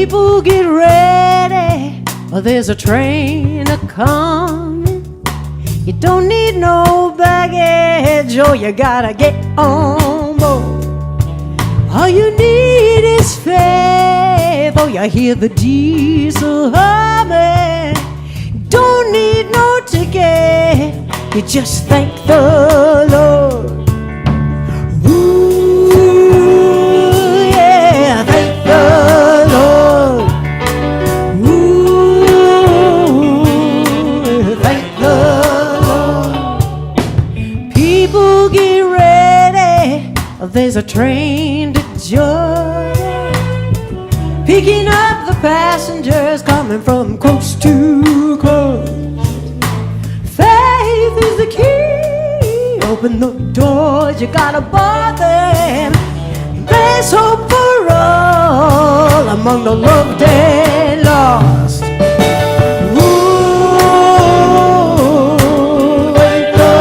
People get ready, or there's a train a-coming. You don't need no baggage, oh, you gotta get on board. All you need is faith, oh, you hear the diesel humming. Don't need no ticket, you just thank the Lord. Ooh, yeah, thank the Lord. Ooh, thank the Lord. People get ready, there's a train to Georgia, picking up the passengers coming from coast to coast. Faith is the key, open the doors, you gotta bar them. There's hope for all among the loved and lost. Ooh, thank the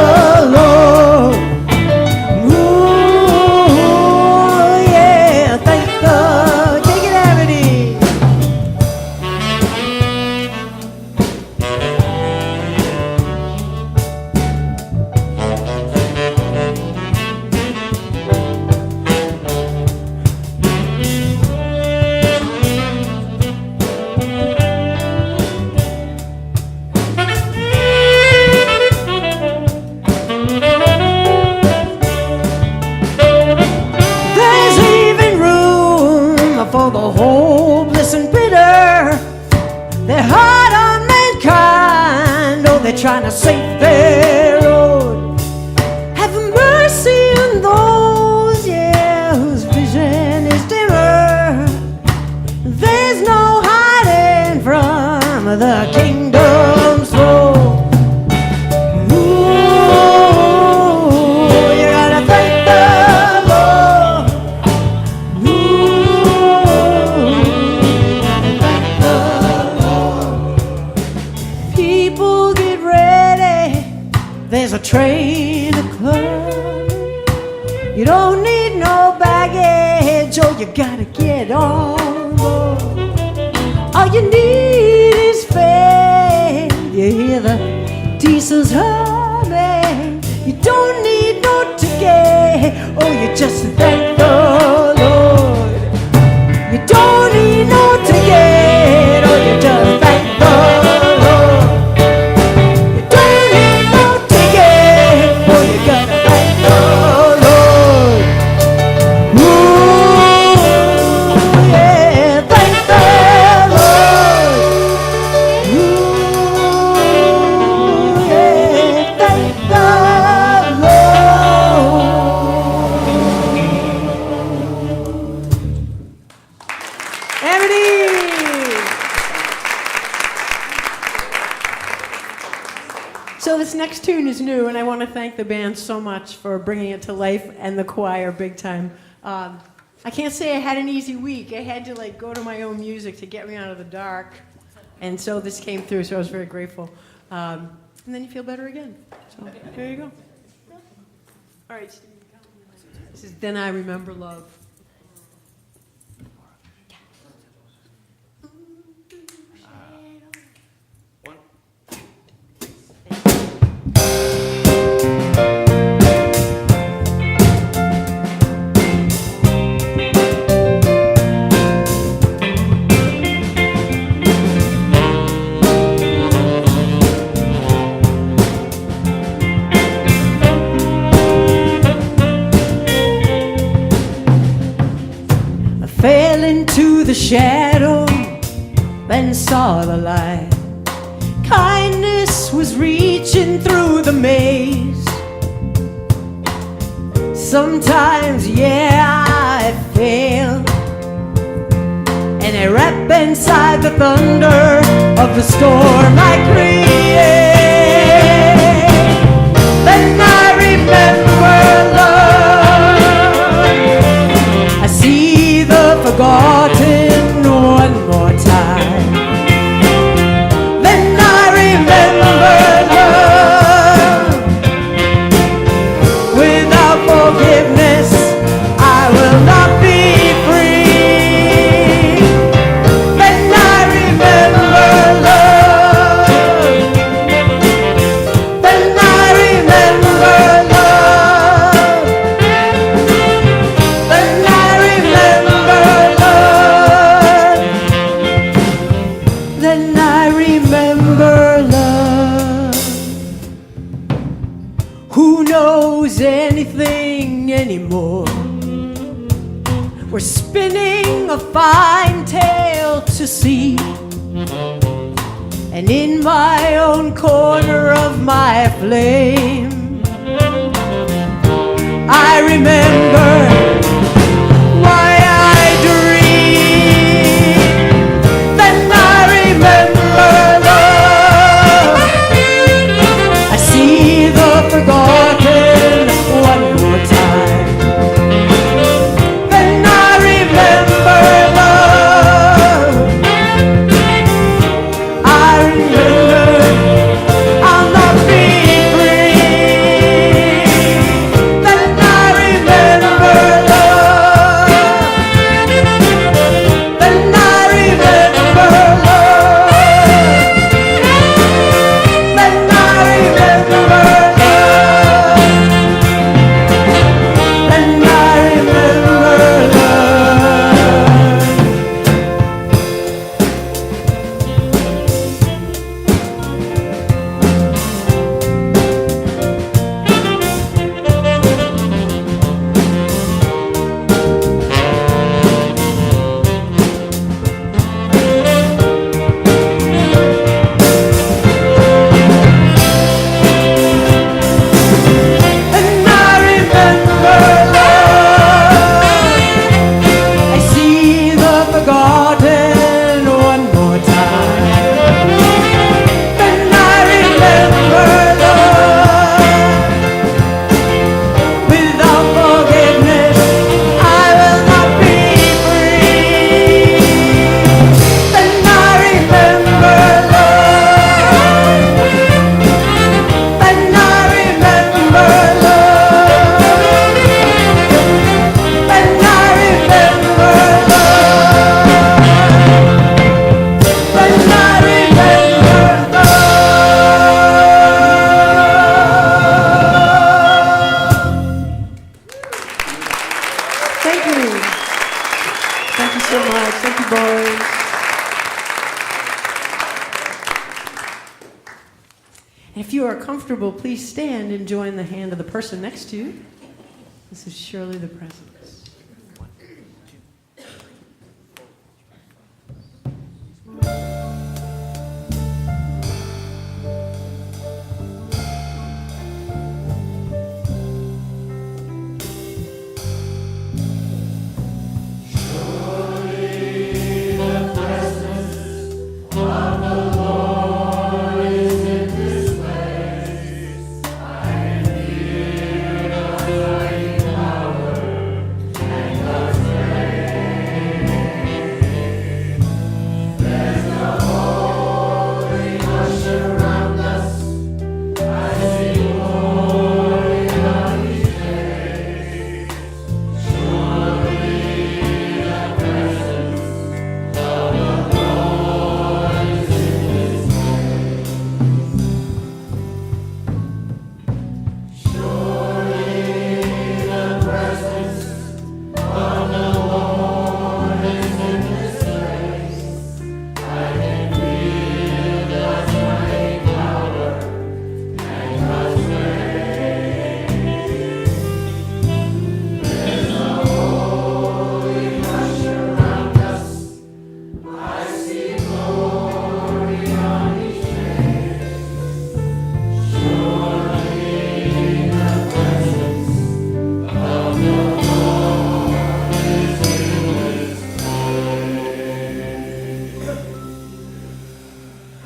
Lord. Ooh, yeah, thank the Lord. Take it, Amity. There's even room for the hopeless and bitter. They're hard on mankind, oh, they're trying to save their road. Have mercy on those, yeah, whose vision is dimmer. There's no hiding from the kingdom's throne. Ooh, you gotta thank the Lord. Ooh, thank the Lord. People get ready, there's a train a-coming. You don't need no baggage, oh, you gotta get on board. All you need is faith, you hear the diesels humming. You don't need no ticket, oh, you just thank the Lord. You don't need no ticket, oh, you just thank the Lord. You don't need no ticket, oh, you gotta thank the Lord. Ooh, yeah, thank the Lord. Ooh, yeah, thank the Lord. Amity! So this next tune is new, and I want to thank the band so much for bringing it to life, and the choir big time. I can't say I had an easy week. I had to go to my own music to get me out of the dark, and so this came through, so I was very grateful. And then you feel better again. So there you go. All right. This is Then I Remember Love. Fell into the shadow, then saw the light. Kindness was reaching through the maze. Sometimes, yeah, I fail, and I wrap inside the thunder of the storm I create. Then I remember love. I see the forgotten one more time. Then I remember love. Without forgiveness, I will not be free. anymore. We're spinning a fine tale to see, and in my own corner of my flame, I remember why I dream. Then I remember love. I see the forgotten one more time. Then I remember love. I remember I'll not be free. Then I remember love. Then I remember love. Then I remember love. Then I remember I see the forgotten one more time. Then I remember love. Without forgiveness, I will not be free. Then I remember love. Then I remember love. Then I remember love. Then I remember love. Thank you. Thank you so much. Thank you, boys. And if you are comfortable, please stand and join the hand of the person next to you. This is surely the presence.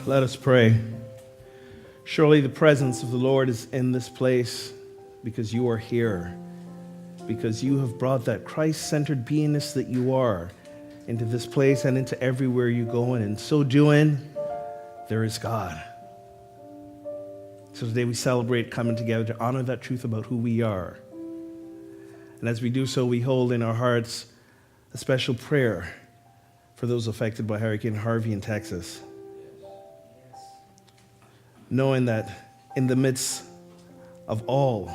Let us pray. Surely the presence of the Lord is in this place because you are here, because you have brought that Christ-centered beingness that you are into this place and into everywhere you go, and in so doing, there is God. So today we celebrate coming together to honor that truth about who we are. And as we do so, we hold in our hearts a special prayer for those affected by Hurricane Harvey in Texas. Knowing that in the midst of all,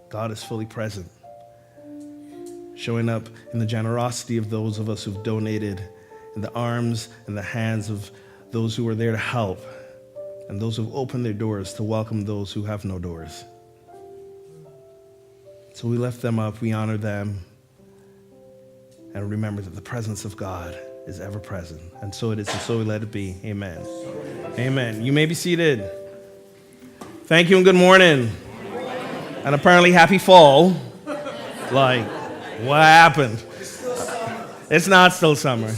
God is fully present, showing up in the generosity of those of us who've donated, in the arms and the hands of those who are there to help, and those who've opened their doors to welcome those who have no doors. So we lift them up, we honor them, and remember that the presence of God is ever present. And so it is, and so we let it be. Amen. Amen. You may be seated. Thank you and good morning. And apparently happy fall. Like, what happened? It's not still summer.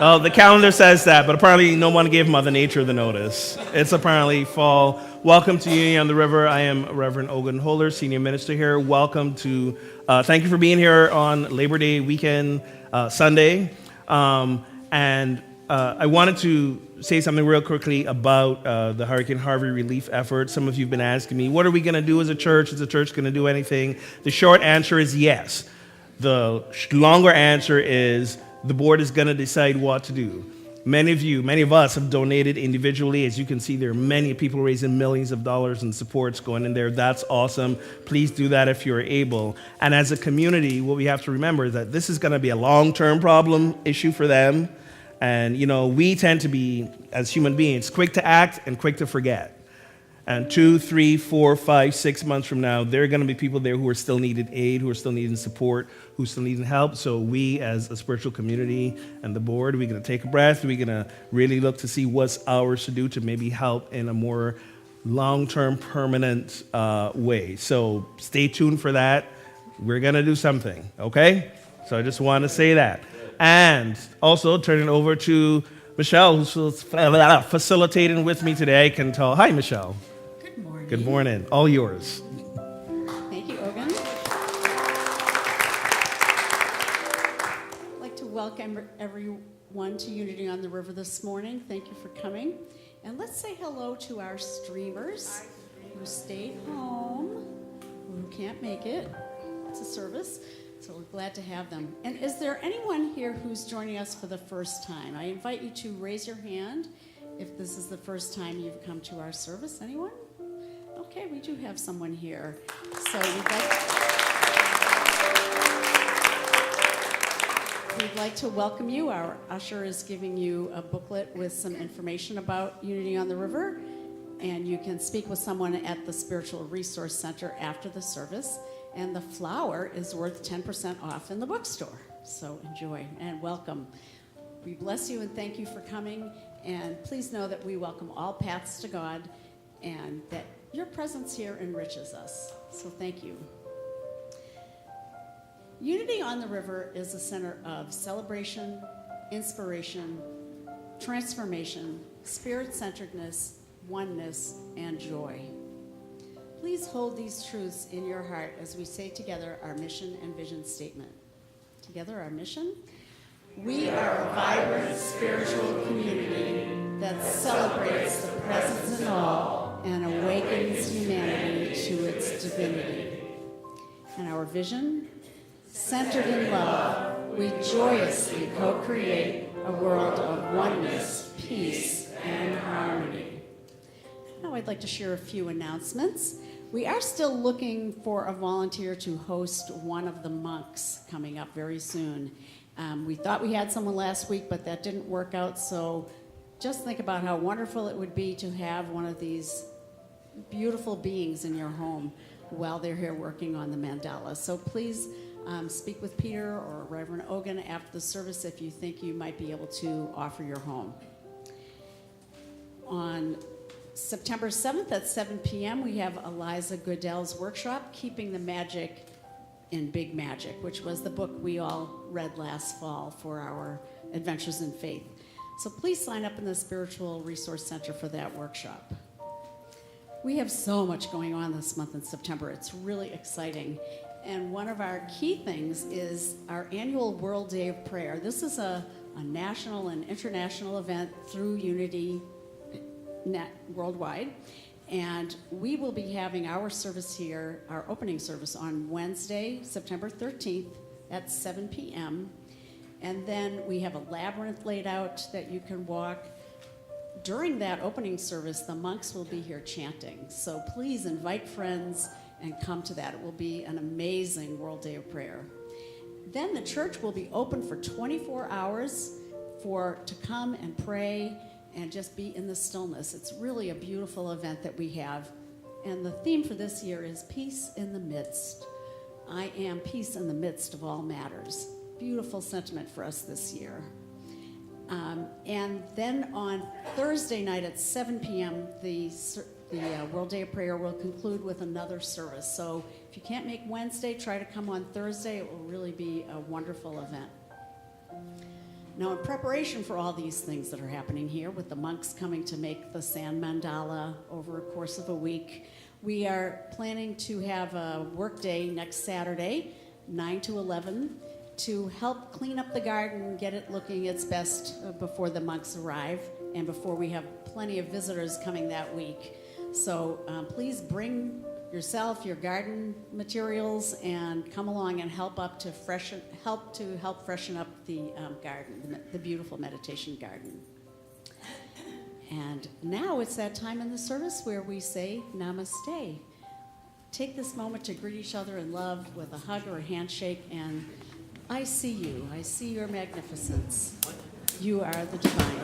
Oh, the calendar says that, but apparently no one gave Mother Nature the notice. It's apparently fall. Welcome to Unity on the River. I am Reverend Ogun Holder, Senior Minister here. Welcome to, thank you for being here on Labor Day weekend, Sunday. And I wanted to say something real quickly about the Hurricane Harvey relief effort. Some of you have been asking me, what are we going to do as a church? Is the church going to do anything? The short answer is yes. The longer answer is the board is going to decide what to do. Many of us have donated individually. As you can see, there are many people raising millions of dollars in supports going in there. That's awesome. Please do that if you're able. And as a community, what we have to remember is that this is going to be a long-term issue for them. And, we tend to be, as human beings, quick to act and quick to forget. And 2, 3, 4, 5, 6 months from now, there are going to be people there who are still needing aid, who are still needing support, who still needing help. So we, as a spiritual community and the board, we're going to take a breath. We're going to really look to see what's ours to do to maybe help in a more long-term, permanent way. So stay tuned for that. We're going to do something, okay? So I just want to say that. And also turn it over to Michelle, who's facilitating with me today. I can tell. Hi, Michelle. Good morning. Good morning. All yours. Thank you, Ogun. I'd like to welcome everyone to Unity on the River this morning. Thank you for coming. And let's say hello to our streamers who stayed home, who can't make it to service. So we're glad to have them. And is there anyone here who's joining us for the first time? I invite you to raise your hand if this is the first time you've come to our service. Anyone? Okay, we do have someone here. So we'd like to welcome you. Our usher is giving you a booklet with some information about Unity on the River, and you can speak with someone at the Spiritual Resource Center after the service. And the flower is worth 10% off in the bookstore. So enjoy and welcome. We bless you and thank you for coming. And please know that we welcome all paths to God and that your presence here enriches us. So thank you. Unity on the River is a center of celebration, inspiration, transformation, spirit-centeredness, oneness, and joy. Please hold these truths in your heart as we say together our mission and vision statement. Together, our mission. We are a vibrant spiritual community that celebrates the presence in all and awakens humanity to its divinity. And our vision. Centered in love, we joyously co-create a world of oneness, peace, and harmony. Now I'd like to share a few announcements. We are still looking for a volunteer to host one of the monks coming up very soon. We thought we had someone last week, but that didn't work out, so just think about how wonderful it would be to have one of these beautiful beings in your home while they're here working on the mandala. So please speak with Peter or Reverend Ogun after the service if you think you might be able to offer your home. On September 7th at 7 p.m., we have Eliza Goodell's workshop, Keeping the Magic in Big Magic, which was the book we all read last fall for our Adventures in Faith. So please sign up in the Spiritual Resource Center for that workshop. We have so much going on this month in September. It's really exciting. And one of our key things is our annual World Day of Prayer. This is a national and international event through Unity Net worldwide, and we will be having our service here, our opening service, on Wednesday, September 13th at 7 p.m. And then we have a labyrinth laid out that you can walk. During that opening service, the monks will be here chanting. So please invite friends and come to that. It will be an amazing World Day of Prayer. Then the church will be open for 24 hours to come and pray and just be in the stillness. It's really a beautiful event that we have. And the theme for this year is Peace in the Midst. I am peace in the midst of all matters. Beautiful sentiment for us this year. And then on Thursday night at 7 p.m., the World Day of Prayer will conclude with another service. So if you can't make Wednesday, try to come on Thursday. It will really be a wonderful event. Now, in preparation for all these things that are happening here, with the monks coming to make the sand mandala over a course of a week, we are planning to have a work day next Saturday, 9 to 11, to help clean up the garden and get it looking its best before the monks arrive and before we have plenty of visitors coming that week. So please bring yourself, your garden materials, and come along and help freshen up the garden, the beautiful meditation garden. And now it's that time in the service where we say namaste. Take this moment to greet each other in love with a hug or a handshake, and I see you. I see your magnificence. You are the divine.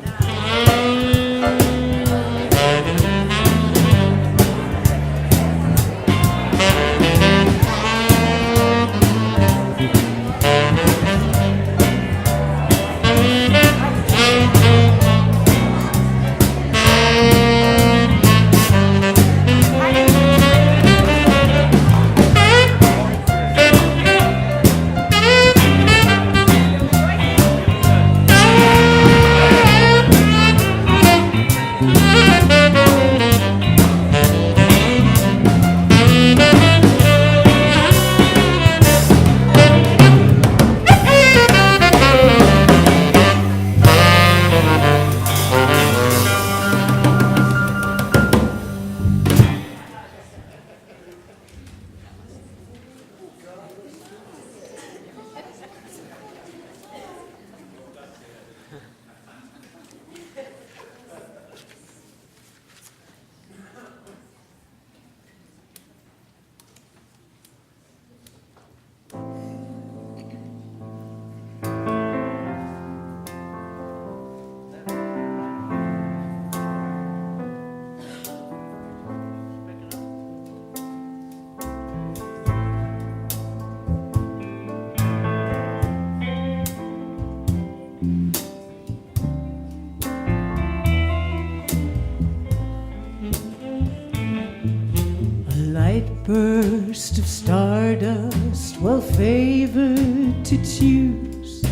Burst of stardust, well favored to choose.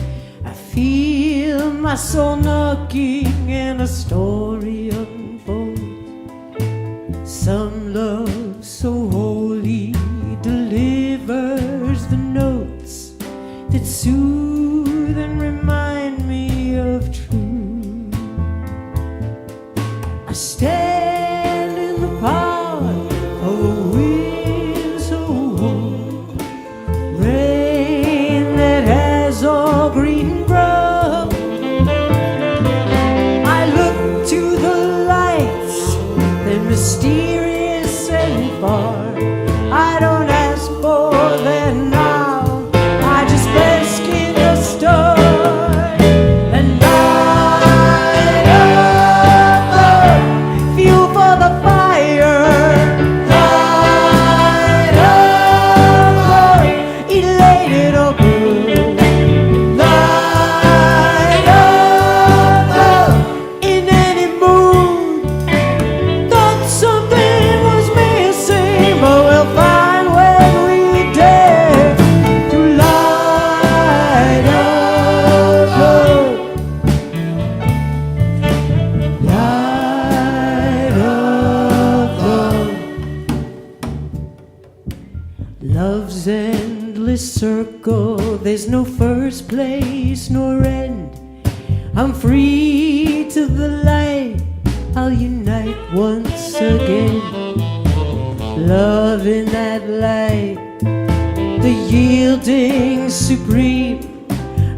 I feel my soul knocking and a story unfolds. Some love so holy delivers the notes that soothe and remind me of truth. I stand in the power of a wind all green grub. I look to the lights, they're mysterious and far. I don't ask for them now, I just bask in the stars. And light up, fuel for the fire. Light up, elated or good. Love's endless circle, there's no first place nor end. I'm free to the light, I'll unite once again. Love in that light, the yielding supreme.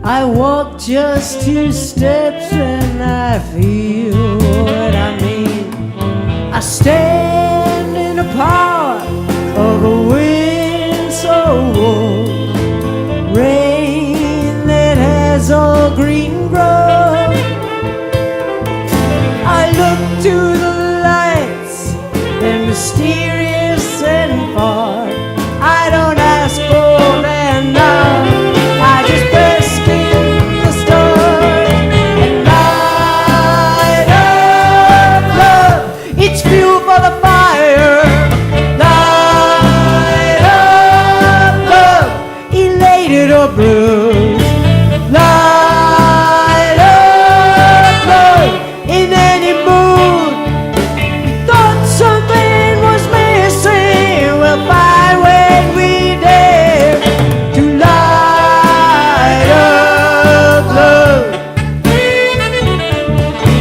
I walk just 2 steps and I feel what I mean. I stand in the power of a wind so warm, rain that has all green grown. I look to the lights, they're mysterious and far. I don't ask for your blues. Light up, Lord, in any mood. Thought something was missing. We'll find when we dare to light up, Lord.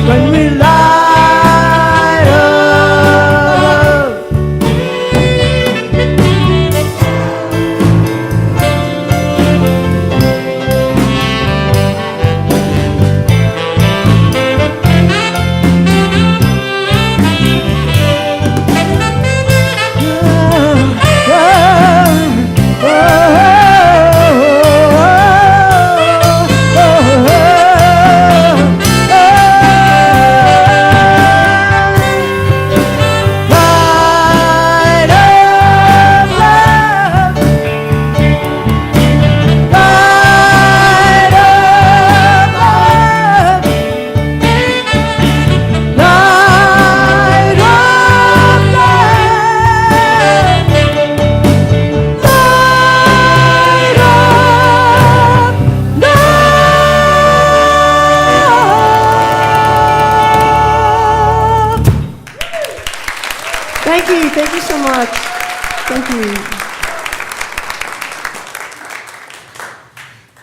When we light up. Thank you so much. Thank you.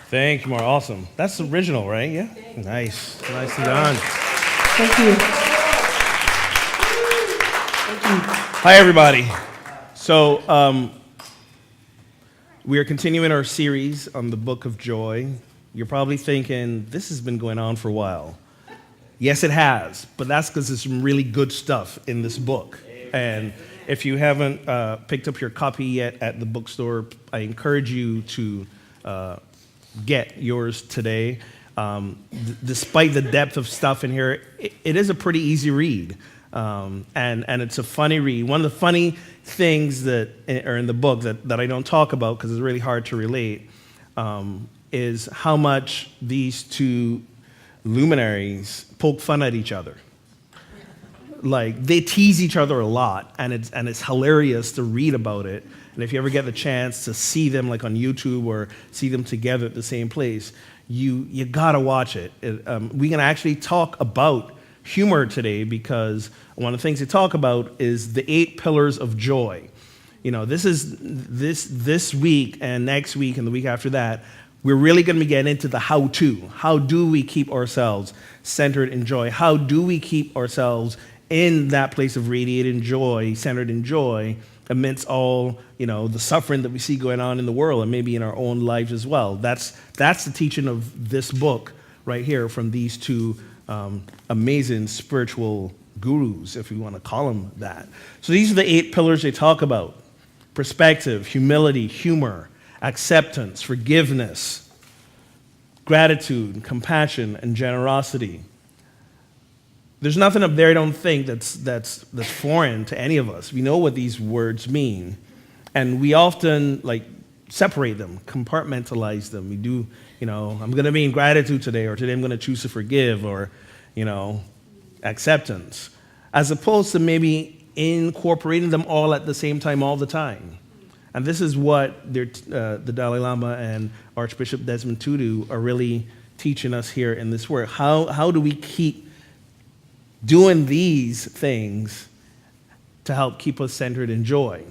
Thank you, Mar. Awesome. That's original, right? Yeah? Nice. Nicely done. Thank you. Thank you. Hi, everybody. So, we are continuing our series on the Book of Joy. You're probably thinking, this has been going on for a while. Yes, it has, but that's because there's some really good stuff in this book. And if you haven't picked up your copy yet at the bookstore, I encourage you to get yours today. Despite the depth of stuff in here, it is a pretty easy read. And it's a funny read. One of the funny things that are in the book that I don't talk about because it's really hard to relate is how much these two luminaries poke fun at each other. Like, they tease each other a lot, and it's hilarious to read about it. And if you ever get the chance to see them, like on YouTube, or see them together at the same place, you gotta watch it. We can actually talk about humor today because one of the things they talk about is the 8 pillars of joy. You know, this week and next week and the week after that, we're really going to be getting into the how-to. How do we keep ourselves centered in joy? How do we keep ourselves in that place of radiating joy, centered in joy, amidst all, the suffering that we see going on in the world and maybe in our own lives as well? That's the teaching of this book right here from these two amazing spiritual gurus, if we want to call them that. So these are the 8 pillars they talk about: perspective, humility, humor, acceptance, forgiveness, gratitude, compassion, and generosity. There's nothing up there, I don't think, that's foreign to any of us. We know what these words mean, and we often separate them, compartmentalize them. We do, I'm going to be in gratitude today, or today I'm going to choose to forgive, or acceptance, as opposed to maybe incorporating them all at the same time all the time. And this is what the Dalai Lama and Archbishop Desmond Tutu are really teaching us here in this work. How do we keep doing these things to help keep us centered in joy?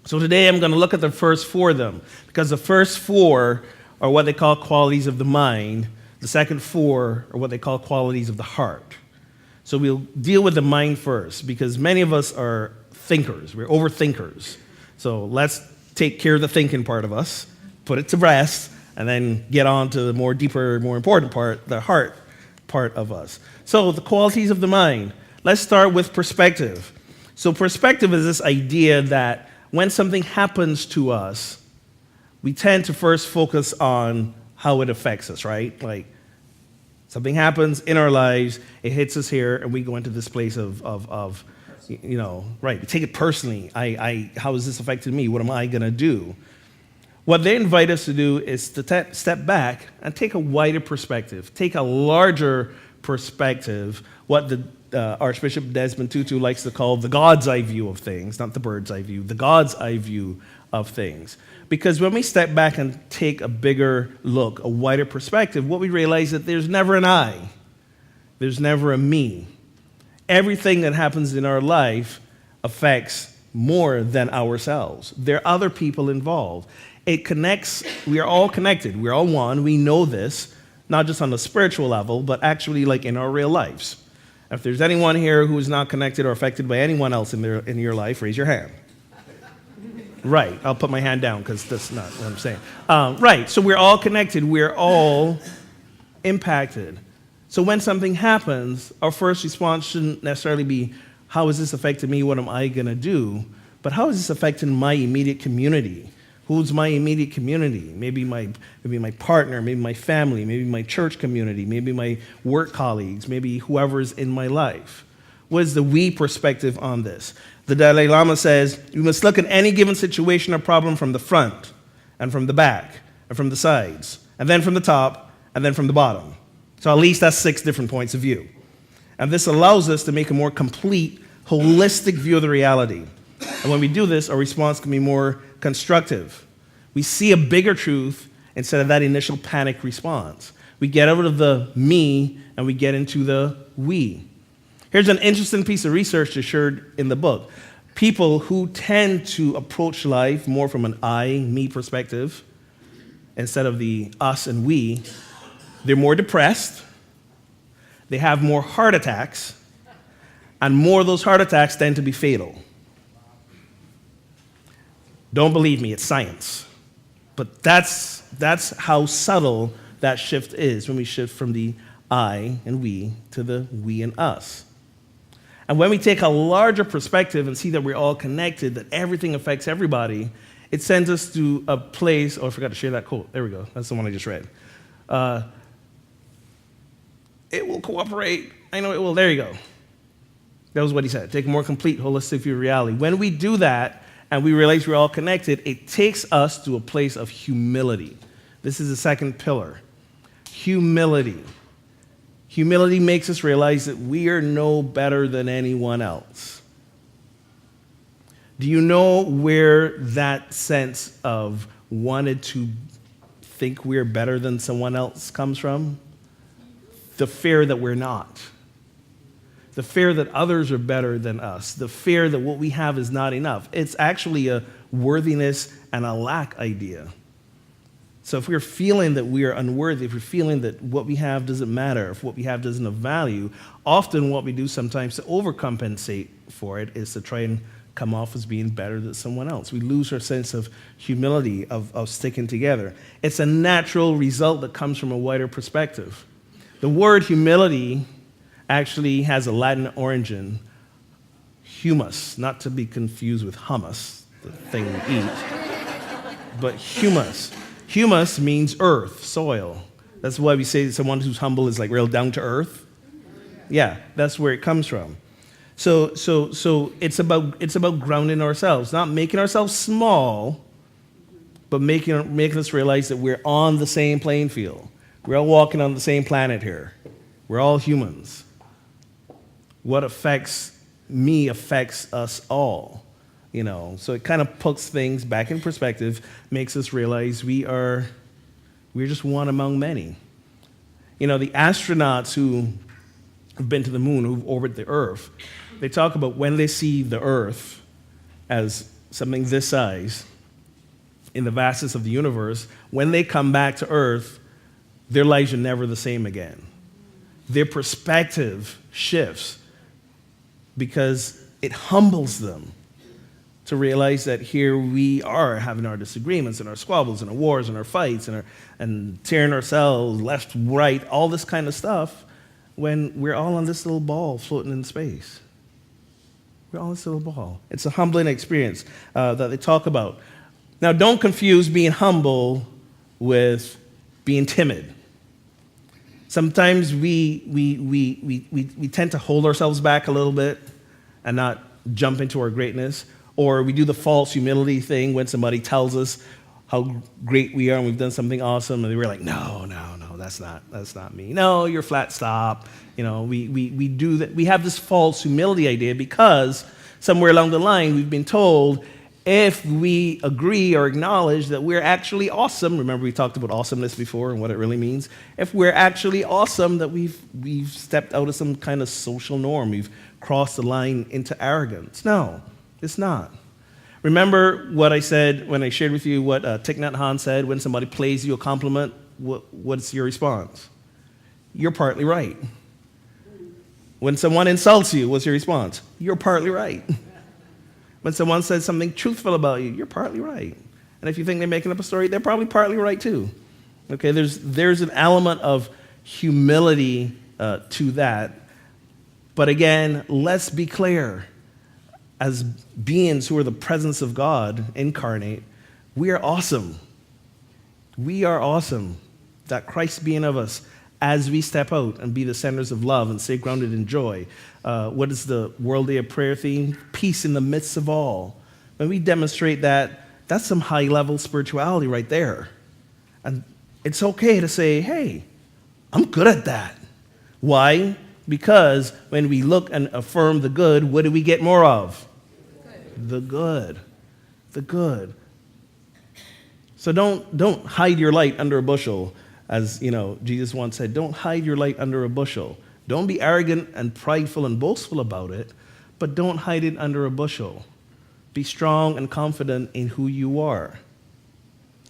So today I'm going to look at the first 4 of them, because the first 4 are what they call qualities of the mind. The second 4 are what they call qualities of the heart. So we'll deal with the mind first, because many of us are thinkers. We're overthinkers. So let's take care of the thinking part of us, put it to rest, and then get on to the more deeper, more important part, the heart part of us. So the qualities of the mind. Let's start with perspective. So perspective is this idea that when something happens to us, we tend to first focus on how it affects us, right? Like, something happens in our lives, it hits us here, and we go into this place of right, we take it personally. How is this affecting me? What am I going to do? What they invite us to do is to step back and take a wider perspective, take a larger perspective, what the Archbishop Desmond Tutu likes to call the God's eye view of things, not the bird's eye view, the God's eye view of things. Because when we step back and take a bigger look, a wider perspective, what we realize is that there's never an I. There's never a me. Everything that happens in our life affects more than ourselves. There are other people involved. It connects, we are all connected. We're all one. We know this, not just on the spiritual level, but actually like in our real lives. If there's anyone here who is not connected or affected by anyone else in your life, raise your hand. Right, I'll put my hand down because that's not what I'm saying. Right, so we're all connected. We're all impacted. So when something happens, our first response shouldn't necessarily be, how is this affecting me? What am I going to do? But how is this affecting my immediate community? Who's my immediate community? Maybe my partner, maybe my family, maybe my church community, maybe my work colleagues, maybe whoever's in my life. What is the we perspective on this? The Dalai Lama says, you must look at any given situation or problem from the front, and from the back, and from the sides, and then from the top, and then from the bottom. So at least that's 6 different points of view. And this allows us to make a more complete, holistic view of the reality. And when we do this, our response can be more constructive. We see a bigger truth instead of that initial panic response. We get out of the me and we get into the we. Here's an interesting piece of research that's shared in the book. People who tend to approach life more from an I, me perspective instead of the us and we, they're more depressed, they have more heart attacks, and more of those heart attacks tend to be fatal. Don't believe me, it's science. But that's how subtle that shift is when we shift from the I and we to the we and us. And when we take a larger perspective and see that we're all connected, that everything affects everybody, it sends us to a place, oh, I forgot to share that quote. There we go. That's the one I just read. It will cooperate. I know it will. There you go. That was what he said. Take a more complete, holistic view of reality. When we do that and we realize we're all connected, it takes us to a place of humility. This is the second pillar. Humility. Humility makes us realize that we are no better than anyone else. Do you know where that sense of wanted to think we're better than someone else comes from? The fear that we're not. The fear that others are better than us. The fear that what we have is not enough. It's actually a worthiness and a lack idea. So if we're feeling that we are unworthy, if we're feeling that what we have doesn't matter, if what we have doesn't have value, often what we do sometimes to overcompensate for it is to try and come off as being better than someone else. We lose our sense of humility, of sticking together. It's a natural result that comes from a wider perspective. The word humility actually has a Latin origin, humus, not to be confused with hummus, the thing we eat, but humus. Humus means earth, soil. That's why we say someone who's humble is like real down to earth. Yeah, that's where it comes from. So it's about grounding ourselves, not making ourselves small, but making us realize that we're on the same playing field. We're all walking on the same planet here. We're all humans. What affects me affects us all. So it kind of puts things back in perspective, makes us realize we're just one among many. The astronauts who have been to the moon, who've orbited the Earth, they talk about when they see the Earth as something this size in the vastness of the universe, when they come back to Earth, their lives are never the same again. Their perspective shifts because it humbles them to realize that here we are having our disagreements and our squabbles and our wars and our fights and tearing ourselves left, right, all this kind of stuff when we're all on this little ball floating in space. We're all on this little ball. It's a humbling experience that they talk about. Now, don't confuse being humble with being timid. Sometimes we tend to hold ourselves back a little bit and not jump into our greatness. Or we do the false humility thing when somebody tells us how great we are and we've done something awesome, and we're like, no, that's not me. No, you're flat stop. We do that. We have this false humility idea because somewhere along the line we've been told if we agree or acknowledge that we're actually awesome. Remember, we talked about awesomeness before and what it really means. If we're actually awesome, that we've stepped out of some kind of social norm. We've crossed the line into arrogance. No, it's not. Remember what I said when I shared with you what Thich Nhat Hanh said, when somebody plays you a compliment, what's your response? You're partly right. When someone insults you, what's your response? You're partly right. When someone says something truthful about you, you're partly right. And if you think they're making up a story, they're probably partly right too. Okay, there's an element of humility to that. But again, let's be clear. As beings who are the presence of God incarnate, we are awesome. We are awesome. That Christ be in of us as we step out and be the centers of love and stay grounded in joy. What is the World Day of Prayer theme? Peace in the midst of all. When we demonstrate that, that's some high-level spirituality right there. And it's okay to say, hey, I'm good at that. Why? Because when we look and affirm the good, what do we get more of? The good. The good. So don't hide your light under a bushel. As Jesus once said, don't hide your light under a bushel. Don't be arrogant and prideful and boastful about it, but don't hide it under a bushel. Be strong and confident in who you are.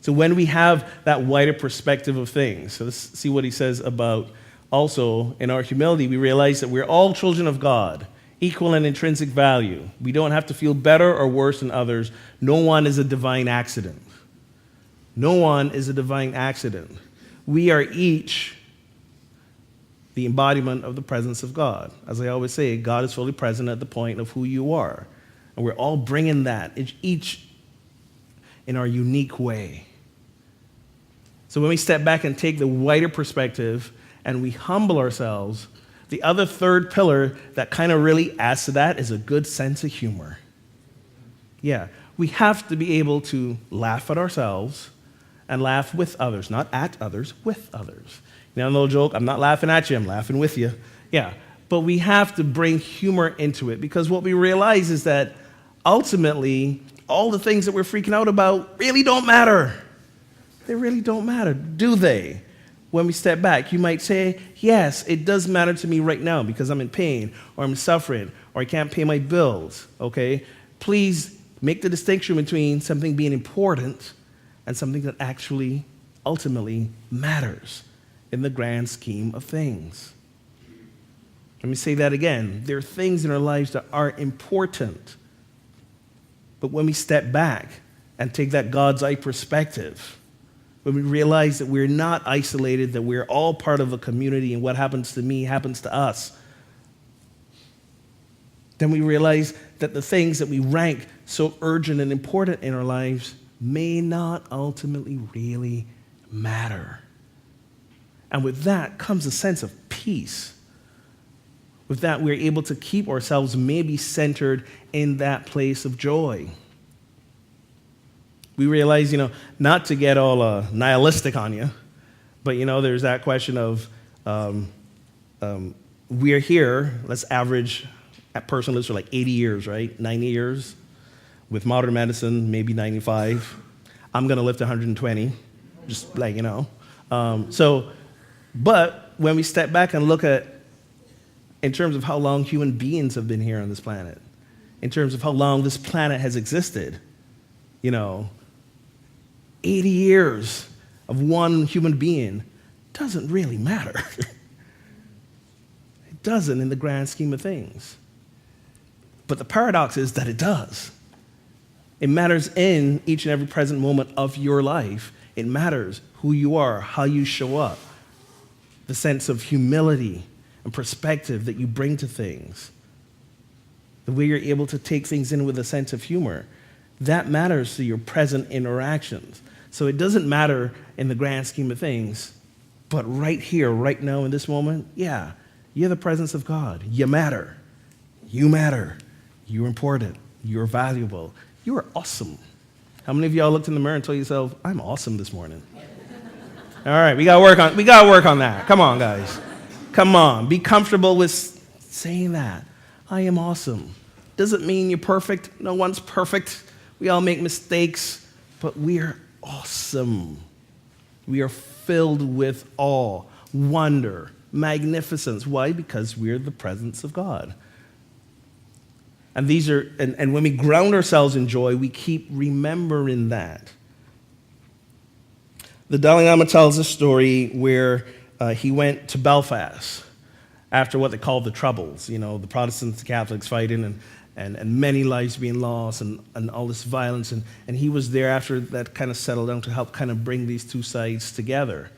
So when we have that wider perspective of things, so let's see what he says about also in our humility, we realize that we're all children of God, equal in intrinsic value. We don't have to feel better or worse than others. No one is a divine accident. No one is a divine accident. We are each the embodiment of the presence of God. As I always say, God is fully present at the point of who you are. And we're all bringing that, each in our unique way. So when we step back and take the wider perspective and we humble ourselves, the other third pillar that kind of really adds to that is a good sense of humor. Yeah, we have to be able to laugh at ourselves and laugh with others, not at others, with others. You know, a little joke, I'm not laughing at you, I'm laughing with you. Yeah, but we have to bring humor into it because what we realize is that ultimately, all the things that we're freaking out about really don't matter. They really don't matter, do they? When we step back, you might say, yes, it does matter to me right now because I'm in pain or I'm suffering or I can't pay my bills, okay? Please make the distinction between something being important and something that actually, ultimately matters in the grand scheme of things. Let me say that again. There are things in our lives that are important. But when we step back and take that God's eye perspective, when we realize that we're not isolated, that we're all part of a community and what happens to me happens to us, then we realize that the things that we rank so urgent and important in our lives may not ultimately really matter. And with that comes a sense of peace. With that, we're able to keep ourselves maybe centered in that place of joy. We realize, not to get all nihilistic on you, but, there's that question of we're here, let's average a person lives for like 80 years, right? 90 years. With modern medicine, maybe 95. I'm going to live to 120, just like, But when we step back and look at, in terms of how long human beings have been here on this planet, in terms of how long this planet has existed, 80 years of one human being doesn't really matter. It doesn't in the grand scheme of things. But the paradox is that it does. It matters in each and every present moment of your life. It matters who you are, how you show up, the sense of humility and perspective that you bring to things, the way you're able to take things in with a sense of humor. That matters to your present interactions. So it doesn't matter in the grand scheme of things, but right here, right now in this moment, yeah, you're the presence of God. You matter. You matter. You're important. You're valuable. You are awesome. How many of y'all looked in the mirror and told yourself, I'm awesome this morning? All right, we gotta work on that. Come on, guys. Come on. Be comfortable with saying that. I am awesome. Doesn't mean you're perfect. No one's perfect. We all make mistakes, but we are awesome. We are filled with awe, wonder, magnificence. Why? Because we're the presence of God. And these are, and when we ground ourselves in joy, we keep remembering that. The Dalai Lama tells a story where he went to Belfast after what they called the Troubles, the Protestants, the Catholics fighting, and many lives being lost, and all this violence. And he was there after that kind of settled down to help kind of bring these two sides together.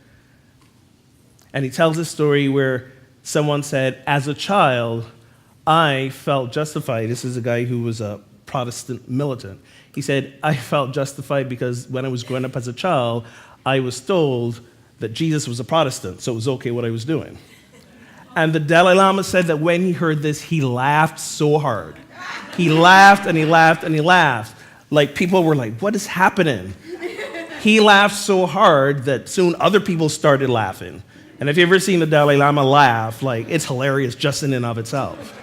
And he tells this story where someone said, as a child, I felt justified. This is a guy who was a Protestant militant. He said, I felt justified because when I was growing up as a child, I was told that Jesus was a Protestant, so it was okay what I was doing. And the Dalai Lama said that when he heard this, he laughed so hard. He laughed and he laughed and he laughed. Like people were like, what is happening? He laughed so hard that soon other people started laughing. And if you've ever seen the Dalai Lama laugh, like it's hilarious just in and of itself.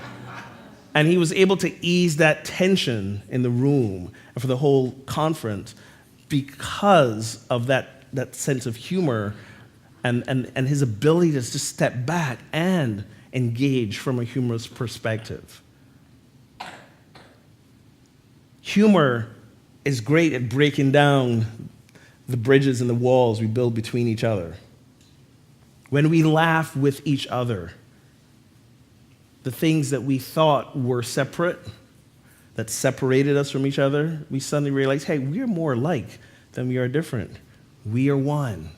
And he was able to ease that tension in the room and for the whole conference because of that sense of humor and his ability to just step back and engage from a humorous perspective. Humor is great at breaking down the bridges and the walls we build between each other. When we laugh with each other, the things that we thought were separate, that separated us from each other, we suddenly realize, hey, we are more alike than we are different. We are one.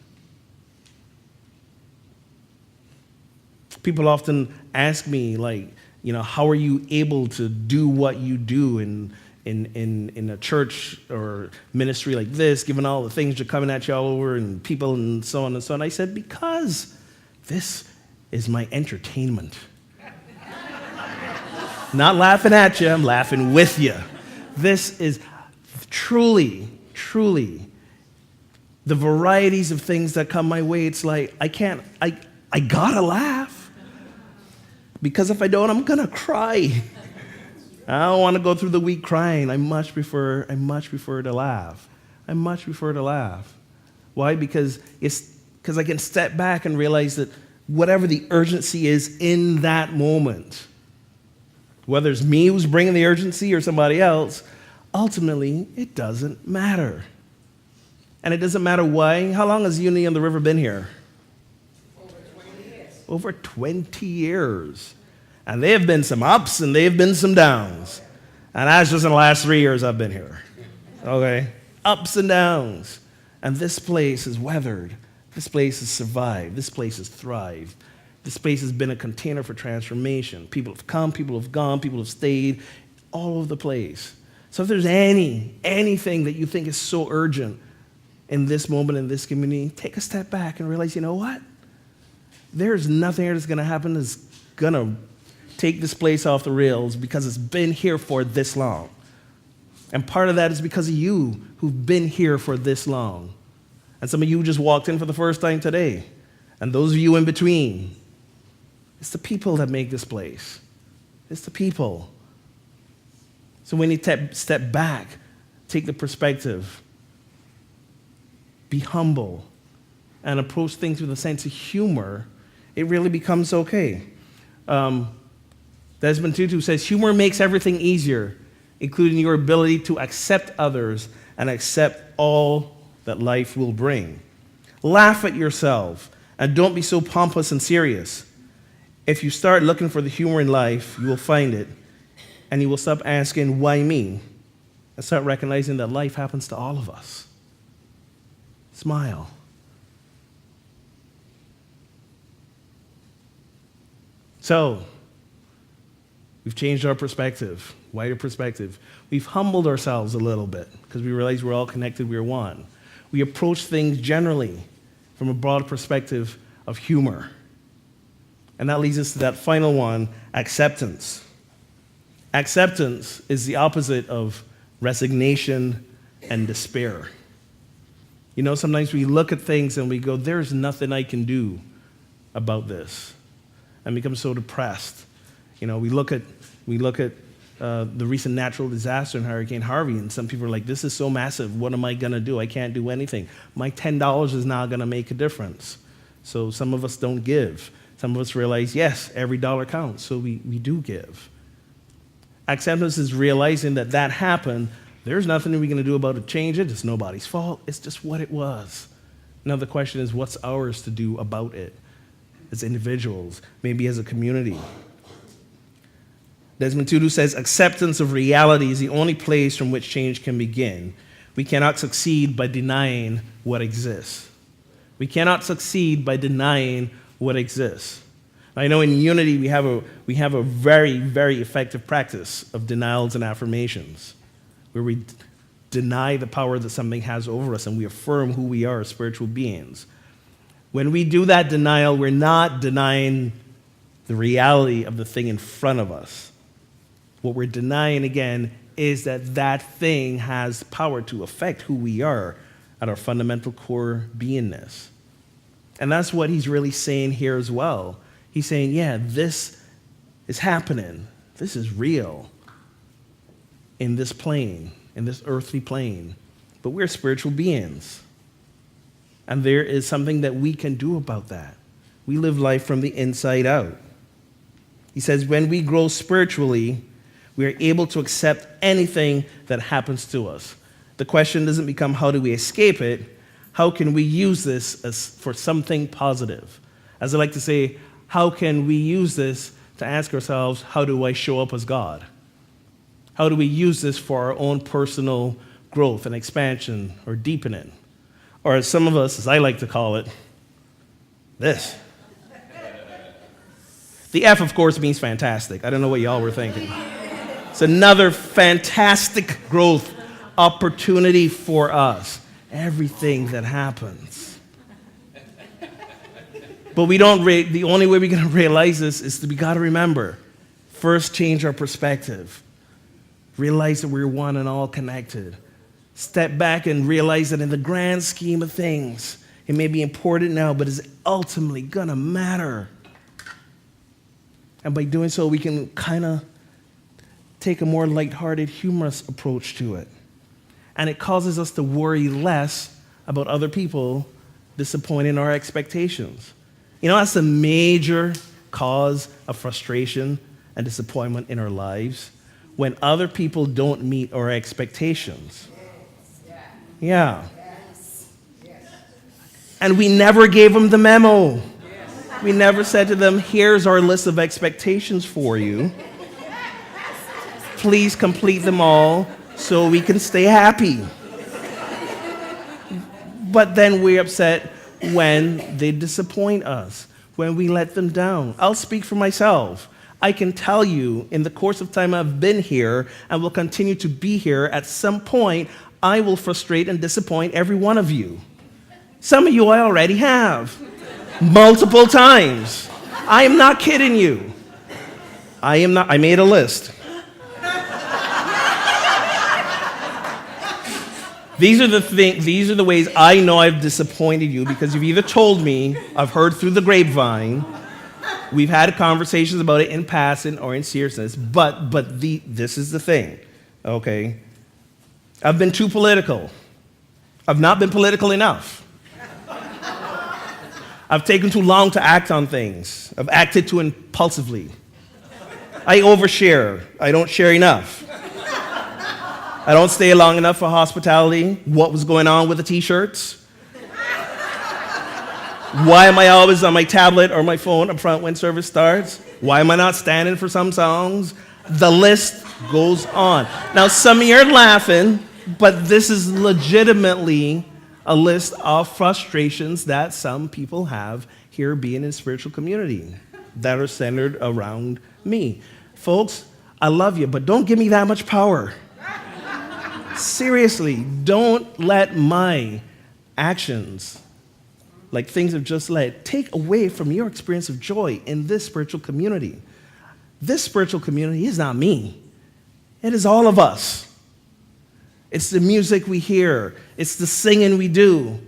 People often ask me, like, how are you able to do what you do in a church or ministry like this, given all the things that are coming at you all over and people and so on and so on? I said, because this is my entertainment. Not laughing at you, I'm laughing with you. This is truly, truly the varieties of things that come my way. It's like, I gotta laugh. Because if I don't, I'm gonna cry. I don't want to go through the week crying. I much prefer to laugh. I much prefer to laugh. Why? Because I can step back and realize that whatever the urgency is in that moment, whether it's me who's bringing the urgency or somebody else, ultimately, it doesn't matter. And it doesn't matter why. How long has Unity on the River been here? Over 20 years. And there have been some ups and there have been some downs. And that's just in the last 3 years I've been here. Okay? Ups and downs. And this place has weathered. This place has survived. This place has thrived. This place has been a container for transformation. People have come, people have gone, people have stayed, all over the place. So if there's anything that you think is so urgent in this moment, in this community, take a step back and realize, you know what? There's nothing here that's going to happen that's going to take this place off the rails because it's been here for this long. And part of that is because of you who've been here for this long. And some of you just walked in for the first time today. And those of you in between. It's the people that make this place. It's the people. So when you step back, take the perspective, be humble, and approach things with a sense of humor, it really becomes okay. Desmond Tutu says, humor makes everything easier, including your ability to accept others and accept all that life will bring. Laugh at yourself, and don't be so pompous and serious. If you start looking for the humor in life, you will find it, and you will stop asking, why me? And start recognizing that life happens to all of us. Smile. So, we've changed our perspective, wider perspective. We've humbled ourselves a little bit because we realize we're all connected, we're one. We approach things generally from a broad perspective of humor. And that leads us to that final one, acceptance. Acceptance is the opposite of resignation and despair. Sometimes we look at things and we go, there's nothing I can do about this, and become so depressed. We look at the recent natural disaster in Hurricane Harvey, and some people are like, this is so massive, what am I going to do? I can't do anything. My $10 is not going to make a difference. So some of us don't give. Some of us realize, yes, every dollar counts, so we do give. Acceptance is realizing that that happened. There's nothing we're going to do about it, change it. It's nobody's fault. It's just what it was. Now the question is, what's ours to do about it as individuals, maybe as a community? Desmond Tutu says, acceptance of reality is the only place from which change can begin. We cannot succeed by denying what exists. We cannot succeed by denying what exists. I know in Unity we have a very, very effective practice of denials and affirmations, where we deny the power that something has over us and we affirm who we are as spiritual beings. When we do that denial, we're not denying the reality of the thing in front of us. What we're denying, again, is that that thing has power to affect who we are at our fundamental core beingness. And that's what he's really saying here as well. He's saying, yeah, this is happening. This is real in this plane, in this earthly plane. But we're spiritual beings. And there is something that we can do about that. We live life from the inside out. He says, when we grow spiritually, we are able to accept anything that happens to us. The question doesn't become, how do we escape it? How can we use this for something positive? As I like to say, how can we use this to ask ourselves, how do I show up as God? How do we use this for our own personal growth and expansion or deepening? Or as some of us, as I like to call it, this. The F, of course, means fantastic. I don't know what y'all were thinking. It's another fantastic growth opportunity for us. Everything that happens. But the only way we're going to realize this is we got to remember, first change our perspective. Realize that we're one and all connected. Step back and realize that in the grand scheme of things, it may be important now, but is ultimately going to matter. And by doing so, we can kind of take a more lighthearted, humorous approach to it. And it causes us to worry less about other people disappointing our expectations. You know, that's a major cause of frustration and disappointment in our lives, when other people don't meet our expectations. Yeah. And we never gave them the memo. We never said to them, here's our list of expectations for you. Please complete them all so we can stay happy. But then we're upset when they disappoint us, when we let them down. I'll speak for myself. I can tell you, in the course of time I've been here and will continue to be here, at some point, I will frustrate and disappoint every one of you. Some of you I already have. Multiple times. I am not kidding you. I made a list. These are the ways I know I've disappointed you, because you've either told me, I've heard through the grapevine, we've had conversations about it in passing or in seriousness, but this is the thing, okay? I've been too political. I've not been political enough. I've taken too long to act on things. I've acted too impulsively. I overshare. I don't share enough. I don't stay long enough for hospitality. What was going on with the t-shirts? Why am I always on my tablet or my phone up front when service starts? Why am I not standing for some songs? The list goes on. Now, some of you are laughing, but this is legitimately a list of frustrations that some people have here being in spiritual community that are centered around me. Folks, I love you, but don't give me that much power. Seriously, don't let my actions, like things I've just led, take away from your experience of joy in this spiritual community. This spiritual community is not me. It is all of us. It's the music we hear. It's the singing we do.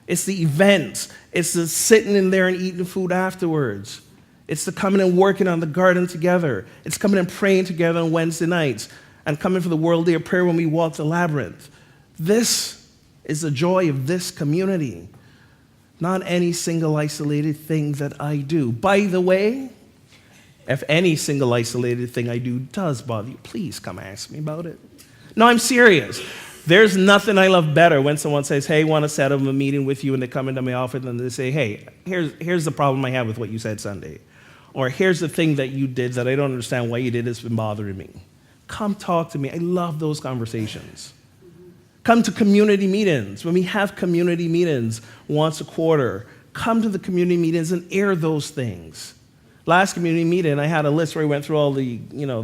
It's the events. It's the sitting in there and eating food afterwards. It's the coming and working on the garden together. It's coming and praying together on Wednesday nights and coming for the World Day of Prayer when we walk the labyrinth. This is the joy of this community, not any single isolated thing that I do. By the way, if any single isolated thing I do does bother you, please come ask me about it. No, I'm serious. There's nothing I love better when someone says, hey, I want to set up a meeting with you, and they come into my office and they say, hey, here's the problem I have with what you said Sunday. Or here's the thing that you did that I don't understand why you did. It's been bothering me. Come talk to me. I love those conversations. Come to community meetings. When we have community meetings once a quarter, come to the community meetings and air those things. Last community meeting, I had a list where I went through all the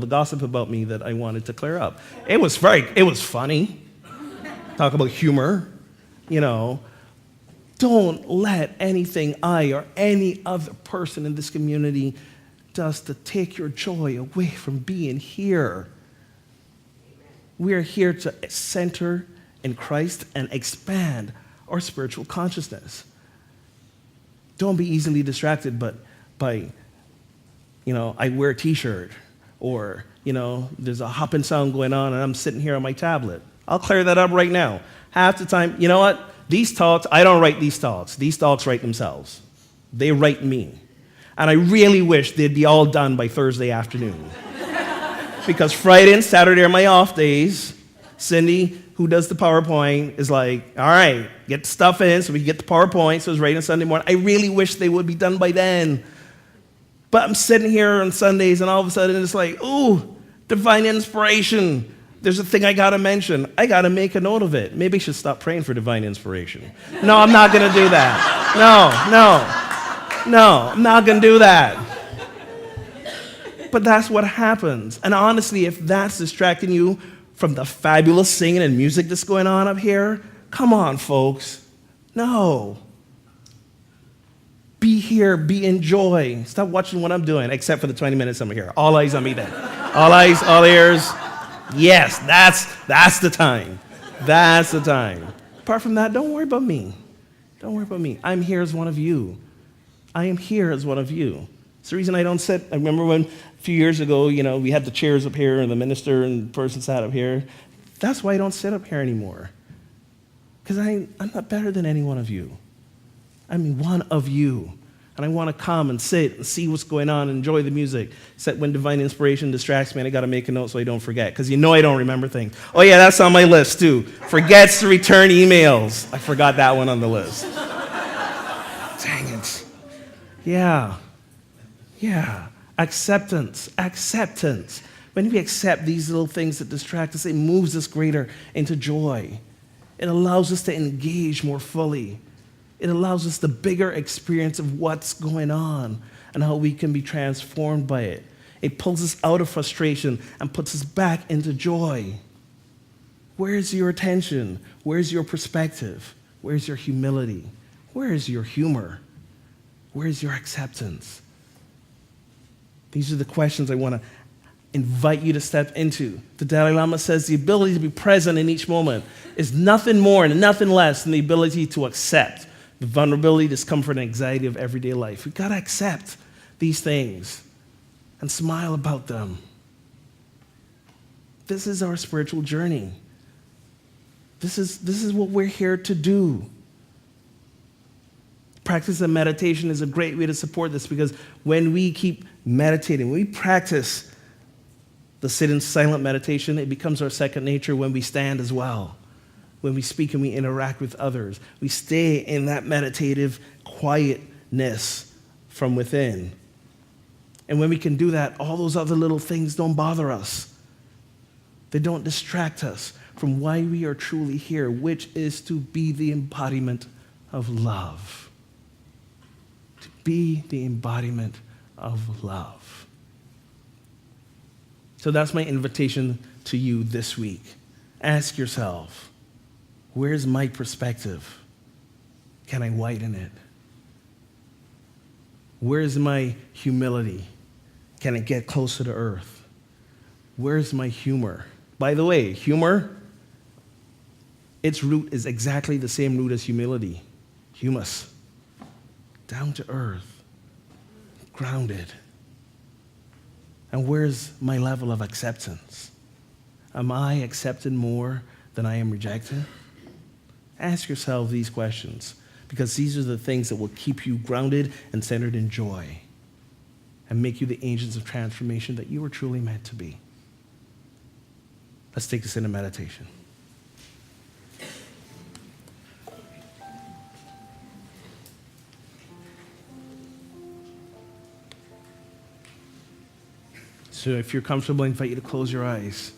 gossip about me that I wanted to clear up. It was funny. Talk about humor, Don't let anything I or any other person in this community does to take your joy away from being here. We are here to center in Christ and expand our spiritual consciousness. Don't be easily distracted by I wear a t-shirt, or, there's a hopping sound going on and I'm sitting here on my tablet. I'll clear that up right now. Half the time, you know what? These talks, I don't write these talks. These talks write themselves. They write me. And I really wish they'd be all done by Thursday afternoon. Because Friday and Saturday are my off days. Cindy, who does the PowerPoint, is like, all right, get the stuff in so we can get the PowerPoint, so it's ready on Sunday morning. I really wish they would be done by then. But I'm sitting here on Sundays, and all of a sudden it's like, ooh, divine inspiration. There's a thing I got to mention. I got to make a note of it. Maybe I should stop praying for divine inspiration. No, I'm not going to do that. No, I'm not going to do that. But that's what happens. And honestly, if that's distracting you from the fabulous singing and music that's going on up here, come on, folks. No. Be here, be in joy. Stop watching what I'm doing, except for the 20 minutes I'm here. All eyes on me then. All eyes, all ears. Yes, that's the time. That's the time. Apart from that, don't worry about me. Don't worry about me. I'm here as one of you. I am here as one of you. It's the reason I don't sit. I remember when a few years ago, we had the chairs up here and the minister and the person sat up here. That's why I don't sit up here anymore. Because I'm not better than any one of you. I'm one of you. And I want to come and sit and see what's going on and enjoy the music. Except when divine inspiration distracts me and I got to make a note so I don't forget. Because I don't remember things. Oh yeah, that's on my list too. Forgets to return emails. I forgot that one on the list. Dang it. Yeah. Acceptance. When we accept these little things that distract us, it moves us greater into joy. It allows us to engage more fully. It allows us the bigger experience of what's going on and how we can be transformed by it. It pulls us out of frustration and puts us back into joy. Where's your attention? Where's your perspective? Where's your humility? Where's your humor? Where's your acceptance? These are the questions I want to invite you to step into. The Dalai Lama says the ability to be present in each moment is nothing more and nothing less than the ability to accept the vulnerability, discomfort, and anxiety of everyday life. We've got to accept these things and smile about them. This is our spiritual journey. This is what we're here to do. Practice of meditation is a great way to support this, because when we keep meditating, when we practice the sit in silent meditation, it becomes our second nature when we stand as well. When we speak and we interact with others, we stay in that meditative quietness from within. And when we can do that, all those other little things don't bother us. They don't distract us from why we are truly here, which is to be the embodiment of love. To be the embodiment of love. So that's my invitation to you this week. Ask yourself, where's my perspective? Can I widen it? Where's my humility? Can I get closer to earth? Where's my humor? By the way, humor, its root is exactly the same root as humility. Humus. Down to earth. grounded? And where's my level of acceptance? Am I accepted more than I am rejected? Ask yourself these questions, because these are the things that will keep you grounded and centered in joy and make you the agents of transformation that you were truly meant to be. Let's take this into meditation. So if you're comfortable, I invite you to close your eyes.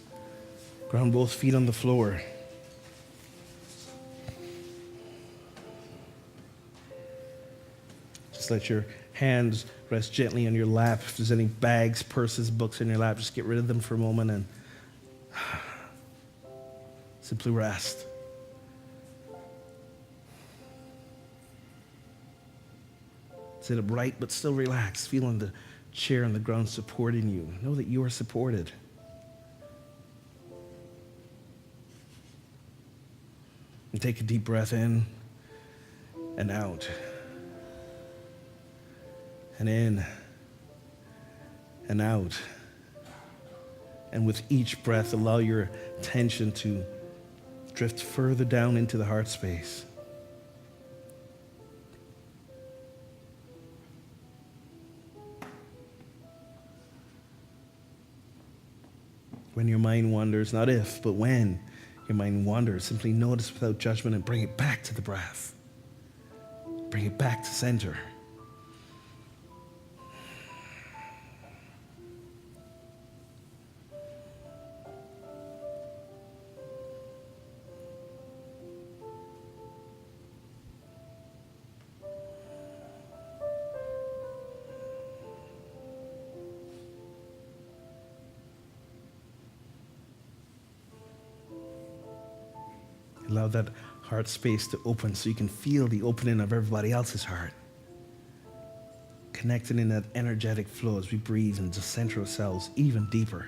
Ground both feet on the floor. Just let your hands rest gently on your lap. If there's any bags, purses, books in your lap, just get rid of them for a moment and simply rest. Sit upright, but still relaxed, feeling the chair on the ground supporting you. Know that you are supported. And take a deep breath in and out. And in and out. And with each breath, allow your attention to drift further down into the heart space. When your mind wanders, not if, but when your mind wanders, simply notice without judgment and bring it back to the breath. Bring it back to center. Allow that heart space to open so you can feel the opening of everybody else's heart. Connecting in that energetic flow as we breathe into center ourselves even deeper.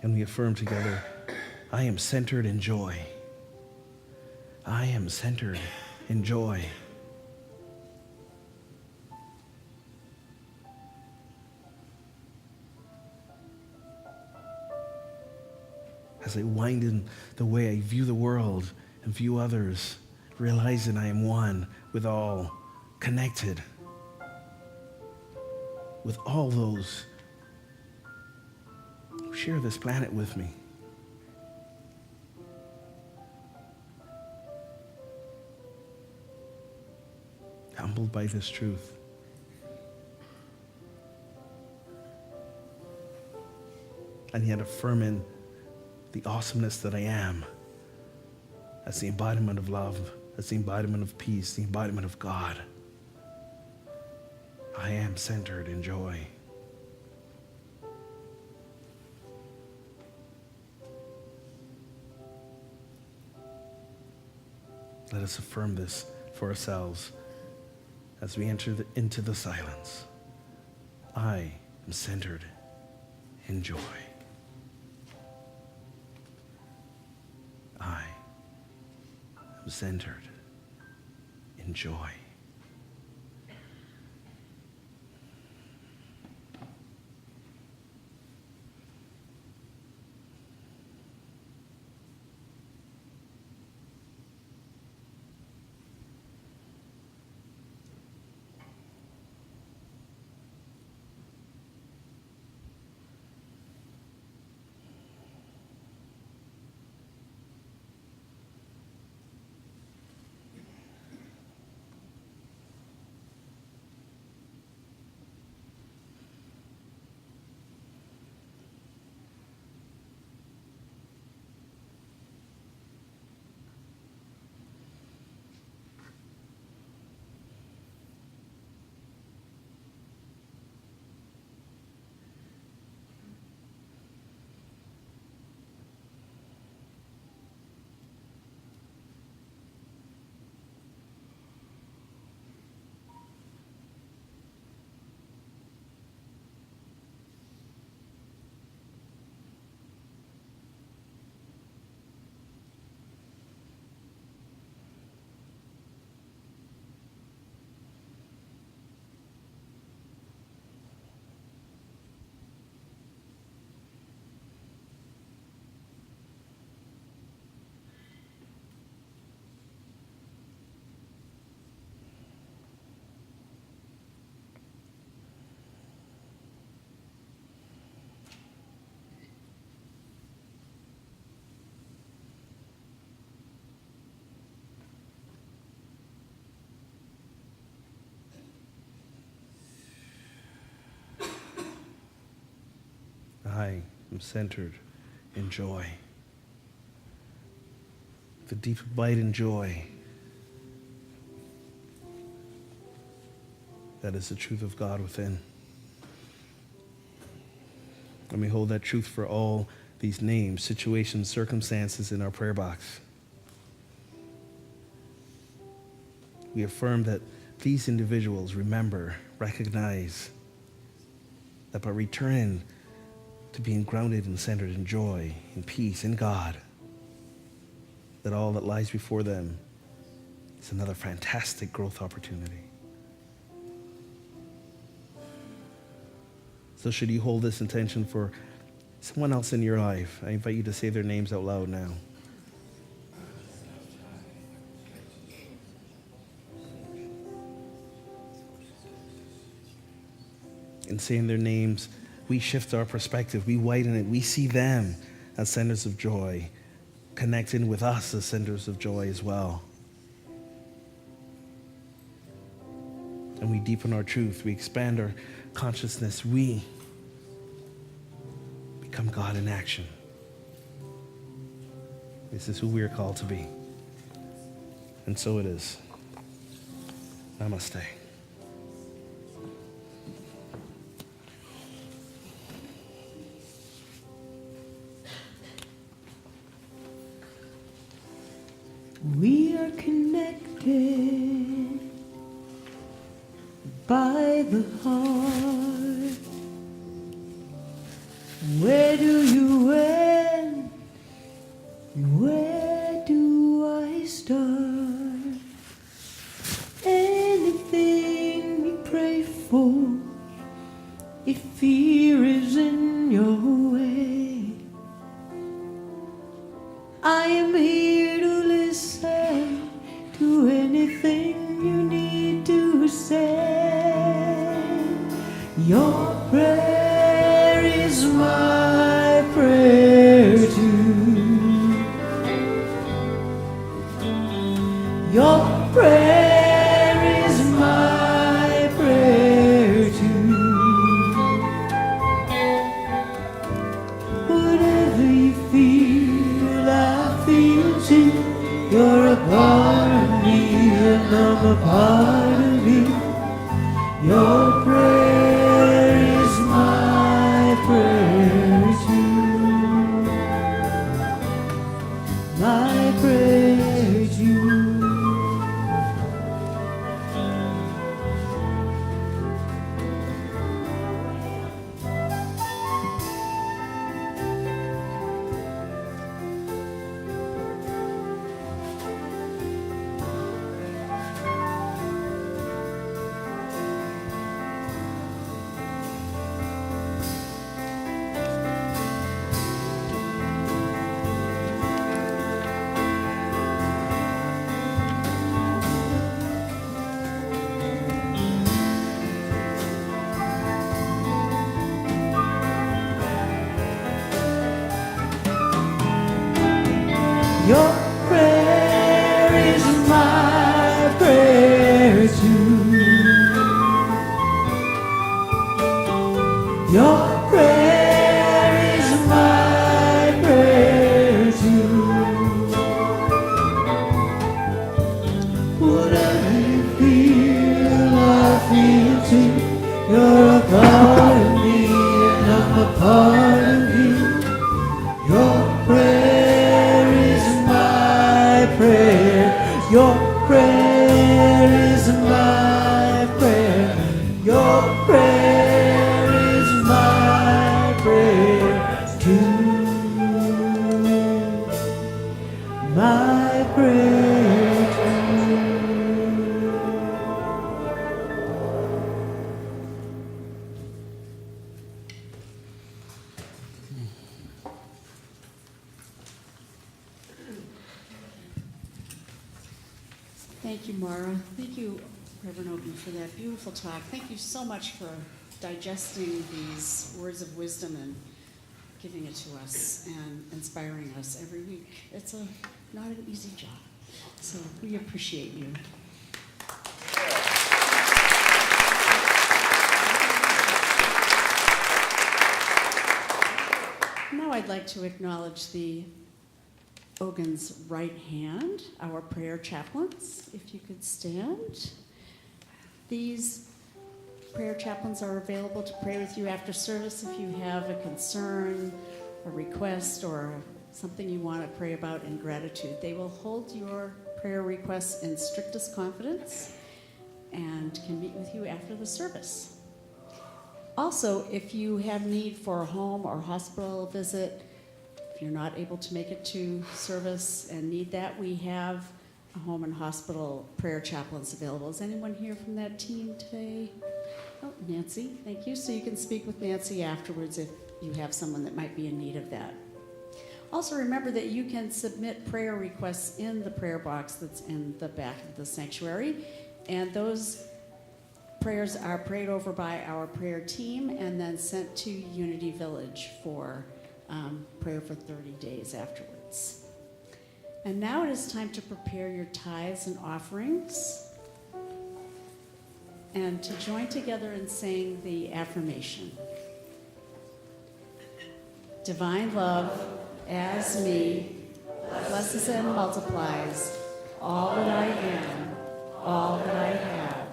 And we affirm together, I am centered in joy. I am centered in joy. As I wind in the way I view the world and view others, realizing I am one with all, connected with all those who share this planet with me. Humbled by this truth. And yet affirming the awesomeness that I am as the embodiment of love, as the embodiment of peace, the embodiment of God. I am centered in joy. Let us affirm this for ourselves as we enter into the silence. I am centered in joy. I am centered in joy. I am centered in joy. The deep abide in joy. That is the truth of God within. And we hold that truth for all these names, situations, circumstances in our prayer box. We affirm that these individuals remember, recognize that by returning to being grounded and centered in joy, in peace, in God, that all that lies before them is another fantastic growth opportunity. So should you hold this intention for someone else in your life, I invite you to say their names out loud now. In saying their names, we shift our perspective, we widen it, we see them as centers of joy, connecting with us as centers of joy as well. And we deepen our truth, we expand our consciousness, we become God in action. This is who we are called to be. And so it is. Namaste. We are connected by the heart. Where do you end? Where do I start? Anything you pray for, if fear is in your way, I am here to listen to anything you need to say. Your prayer is my prayer too. Your prayer is my prayer too. Whatever you feel, I feel too. You're a part of me and I'm a part of you. Your prayer is my prayer too. My prayer too. Your prayer is my prayer too. Your prayer is my prayer too. Whatever you feel, I feel too. You're a part of me and I'm a part of you. Your prayer is my prayer. Your prayer is my prayer. Your prayer is my prayer too. My prayer too. Thank you, Mara. Thank you, Reverend Ogun, for that beautiful talk. Thank you so much for digesting these words of wisdom and giving it to us and inspiring us every week. It's not an easy job, so we appreciate you. Now I'd like to acknowledge the Ogun's right hand, our prayer chaplains, if you could stand. These prayer chaplains are available to pray with you after service if you have a concern, a request, or something you want to pray about in gratitude. They will hold your prayer requests in strictest confidence and can meet with you after the service. Also, if you have need for a home or hospital visit, if you're not able to make it to service and need that, we have a home and hospital prayer chaplains available. Is anyone here from that team today? Oh, Nancy, thank you. So you can speak with Nancy afterwards if you have someone that might be in need of that. Also remember that you can submit prayer requests in the prayer box that's in the back of the sanctuary, and those prayers are prayed over by our prayer team and then sent to Unity Village for prayer for 30 days afterwards. And now it is time to prepare your tithes and offerings and to join together in saying the affirmation. Divine love, as me, blesses and multiplies all that I am, all that I have,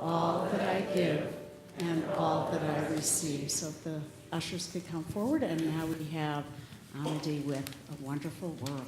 all that I give, and all that I receive. So if the ushers could come forward, and now we have Amity with A Wonderful World.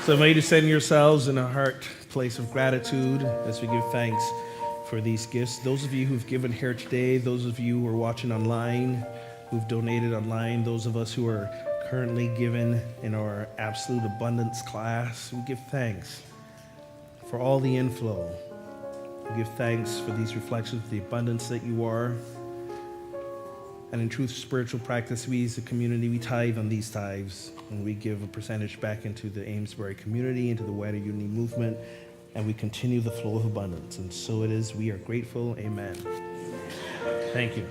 So may you descend yourselves in a heart place of gratitude as we give thanks for these gifts. Those of you who've given here today, those of you who are watching online, who've donated online, those of us who are currently given in our Absolute Abundance class, we give thanks for all the inflow. We give thanks for these reflections of the abundance that you are. And in truth, spiritual practice, we as a community, we tithe on these tithes, and we give a percentage back into the Amesbury community, into the Wider Unity movement, and we continue the flow of abundance. And so it is. We are grateful. Amen. Thank you.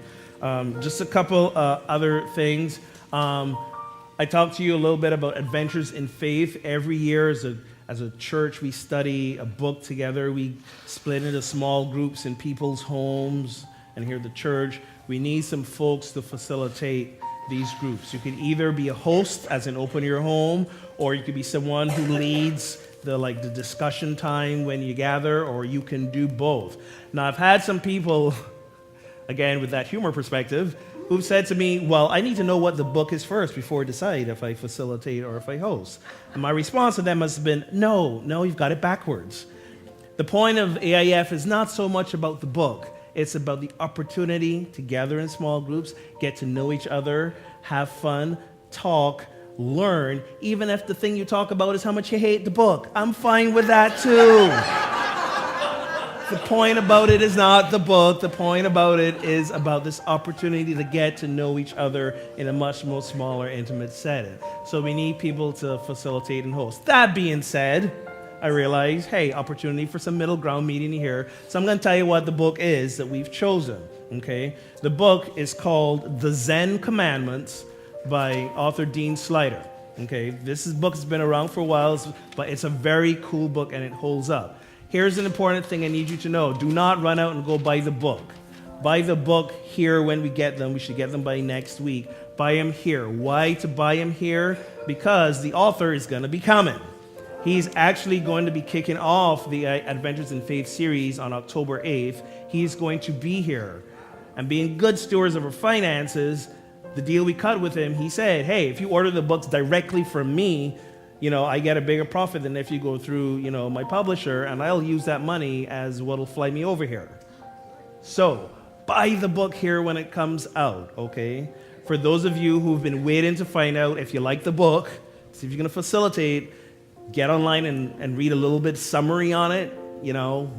Just a couple other things. I talked to you a little bit about Adventures in Faith. Every year as a church, we study a book together. We split into small groups in people's homes and here at the church. We need some folks to facilitate these groups. You could either be a host, as in open your home, or you could be someone who leads the discussion time when you gather, or you can do both. Now, I've had some people, again, with that humor perspective, who've said to me, well, I need to know what the book is first before I decide if I facilitate or if I host. And my response to them has been, no, you've got it backwards. The point of AIF is not so much about the book. It's about the opportunity to gather in small groups, get to know each other, have fun, talk, learn, even if the thing you talk about is how much you hate the book. I'm fine with that too. The point about it is not the book. The point about it is about this opportunity to get to know each other in a much more smaller, intimate setting. So we need people to facilitate and host. That being said, I realize, hey, opportunity for some middle ground meeting here. So I'm going to tell you what the book is that we've chosen, okay? The book is called The Zen Commandments by author Dean Slider, okay? This book has been around for a while, but it's a very cool book and it holds up. Here's an important thing I need you to know. Do not run out and go buy the book. Buy the book here when we get them. We should get them by next week. Buy them here. Why to buy them here? Because the author is going to be coming. He's actually going to be kicking off the Adventures in Faith series on October 8th. He's going to be here. And being good stewards of our finances, the deal we cut with him, he said, hey, if you order the books directly from me, I get a bigger profit than if you go through, my publisher, and I'll use that money as what'll fly me over here. So, buy the book here when it comes out, okay? For those of you who've been waiting to find out if you like the book, see if you're going to facilitate, get online and read a little bit summary on it,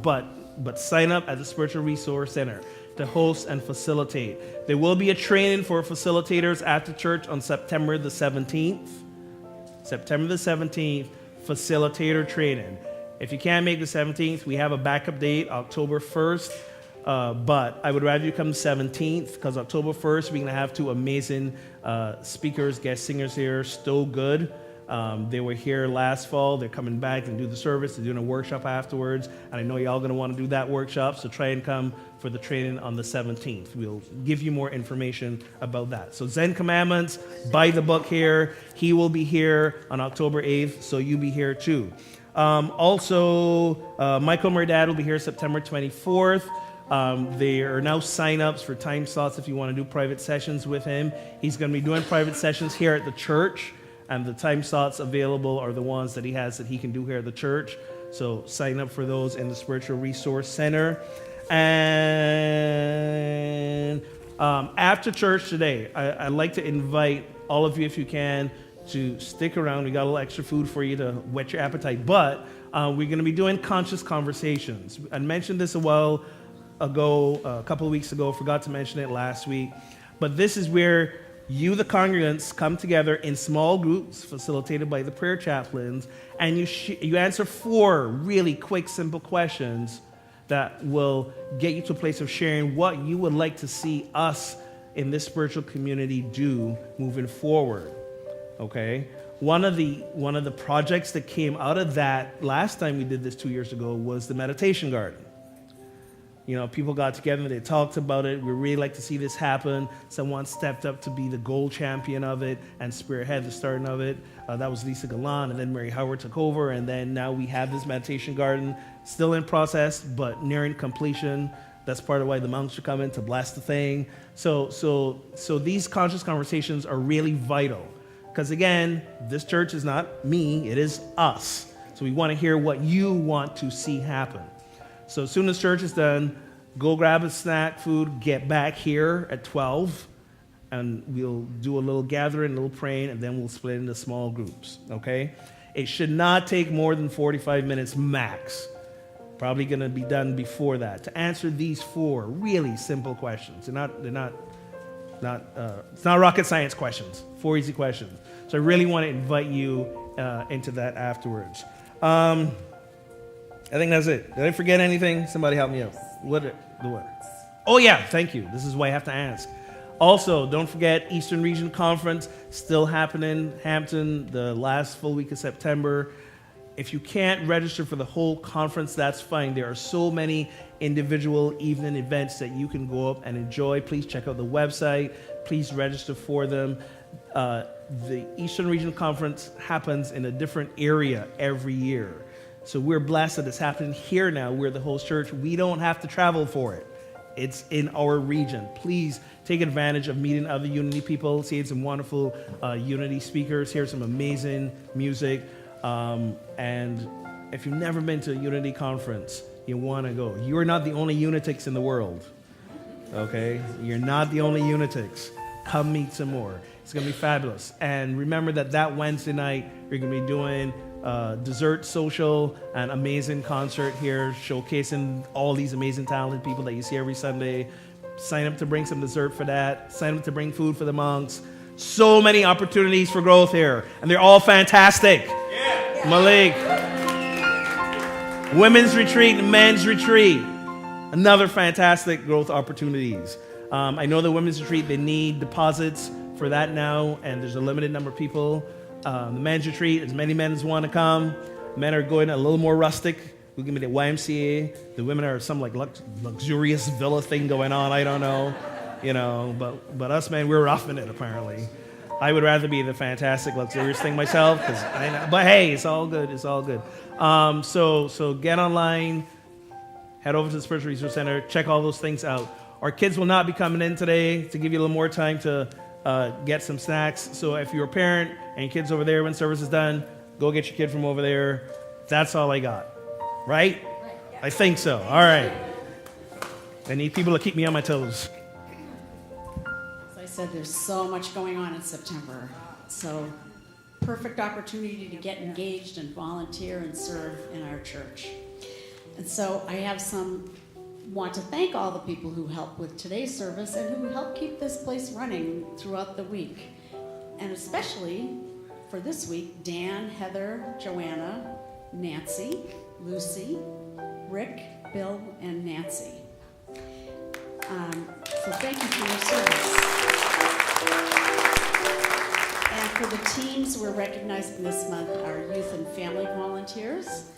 but sign up at the Spiritual Resource Center to host and facilitate. There will be a training for facilitators after church on September the 17th. September the 17th, facilitator training. If you can't make the 17th, we have a backup date, October 1st. But I would rather you come 17th, because October 1st, we're going to have two amazing speakers, guest singers here, Stowe Good. They were here last fall. They're coming back and do the service. They're doing a workshop afterwards. And I know y'all going to want to do that workshop, so try and come for the training on the 17th. We'll give you more information about that. So Zen Commandments, buy the book here. He will be here on October 8th, so you be here too. Also, Michael Murdad will be here September 24th. There are now sign-ups for time slots if you want to do private sessions with him. He's going to be doing private sessions here at the church, and the time slots available are the ones that he has that he can do here at the church. So sign up for those in the Spiritual Resource Center. And after church today, I'd like to invite all of you, if you can, to stick around. We got a little extra food for you to whet your appetite. But we're going to be doing conscious conversations. I mentioned this a while ago, a couple of weeks ago. Forgot to mention it last week. But this is where you, the congregants, come together in small groups facilitated by the prayer chaplains, and you answer 4 really quick, simple questions that will get you to a place of sharing what you would like to see us in this spiritual community do moving forward. Okay? One of the projects that came out of that last time we did this 2 years ago was the meditation garden. People got together, they talked about it. We really like to see this happen. Someone stepped up to be the gold champion of it and spearhead the starting of it. That was Lisa Galan, and then Mary Howard took over, and then now we have this meditation garden, still in process, but nearing completion. That's part of why the monks are coming to bless the thing. So these conscious conversations are really vital, because again, this church is not me, it is us. So we want to hear what you want to see happen. So as soon as church is done, go grab a snack, food, get back here at 12, and we'll do a little gathering, a little praying, and then we'll split into small groups, okay? It should not take more than 45 minutes max. Probably going to be done before that, to answer these 4 really simple questions. It's not rocket science questions, 4 easy questions. So I really want to invite you into that afterwards. I think that's it. Did I forget anything? Somebody help me out. The what? Oh yeah, thank you. This is why I have to ask. Also, don't forget Eastern Region Conference still happening, Hampton, the last full week of September. If you can't register for the whole conference, that's fine. There are so many individual evening events that you can go up and enjoy. Please check out the website. Please register for them. The Eastern Region Conference happens in a different area every year. So we're blessed that it's happening here now. We're the host church. We don't have to travel for it. It's in our region. Please take advantage of meeting other Unity people, seeing some wonderful Unity speakers, hear some amazing music. And if you've never been to a Unity conference, you want to go. You are not the only Unitics in the world, okay? You're not the only Unitics. Come meet some more. It's going to be fabulous. And remember that Wednesday night, you're going to be doing dessert social and amazing concert here, showcasing all these amazing talented people that you see every Sunday. Sign up to bring some dessert for that. Sign up to bring food for the monks. So many opportunities for growth here, and they're all fantastic. Yeah. Malik, women's retreat, men's retreat, another fantastic growth opportunities. I know the women's retreat, they need deposits for that now, and there's a limited number of people. The men's retreat, as many men as want to come. Men are going a little more rustic. We're going to be the YMCA. The women are some like luxurious villa thing going on. I don't know, But us men, we're roughing it apparently. I would rather be the fantastic luxurious thing myself, but hey, it's all good. It's all good. So get online, head over to the Spiritual Resource Center, check all those things out. Our kids will not be coming in today to give you a little more time to get some snacks. So if you're a parent and your kid's over there when service is done, go get your kid from over there. That's all I got. Right? I think so. All right. I need people to keep me on my toes. As I said, there's so much going on in September. So perfect opportunity to get engaged and volunteer and serve in our church. And so I want to thank all the people who helped with today's service and who helped keep this place running throughout the week. And especially for this week, Dan, Heather, Joanna, Nancy, Lucy, Rick, Bill, and Nancy. So thank you for your service. And for the teams we're recognizing this month, our youth and family volunteers,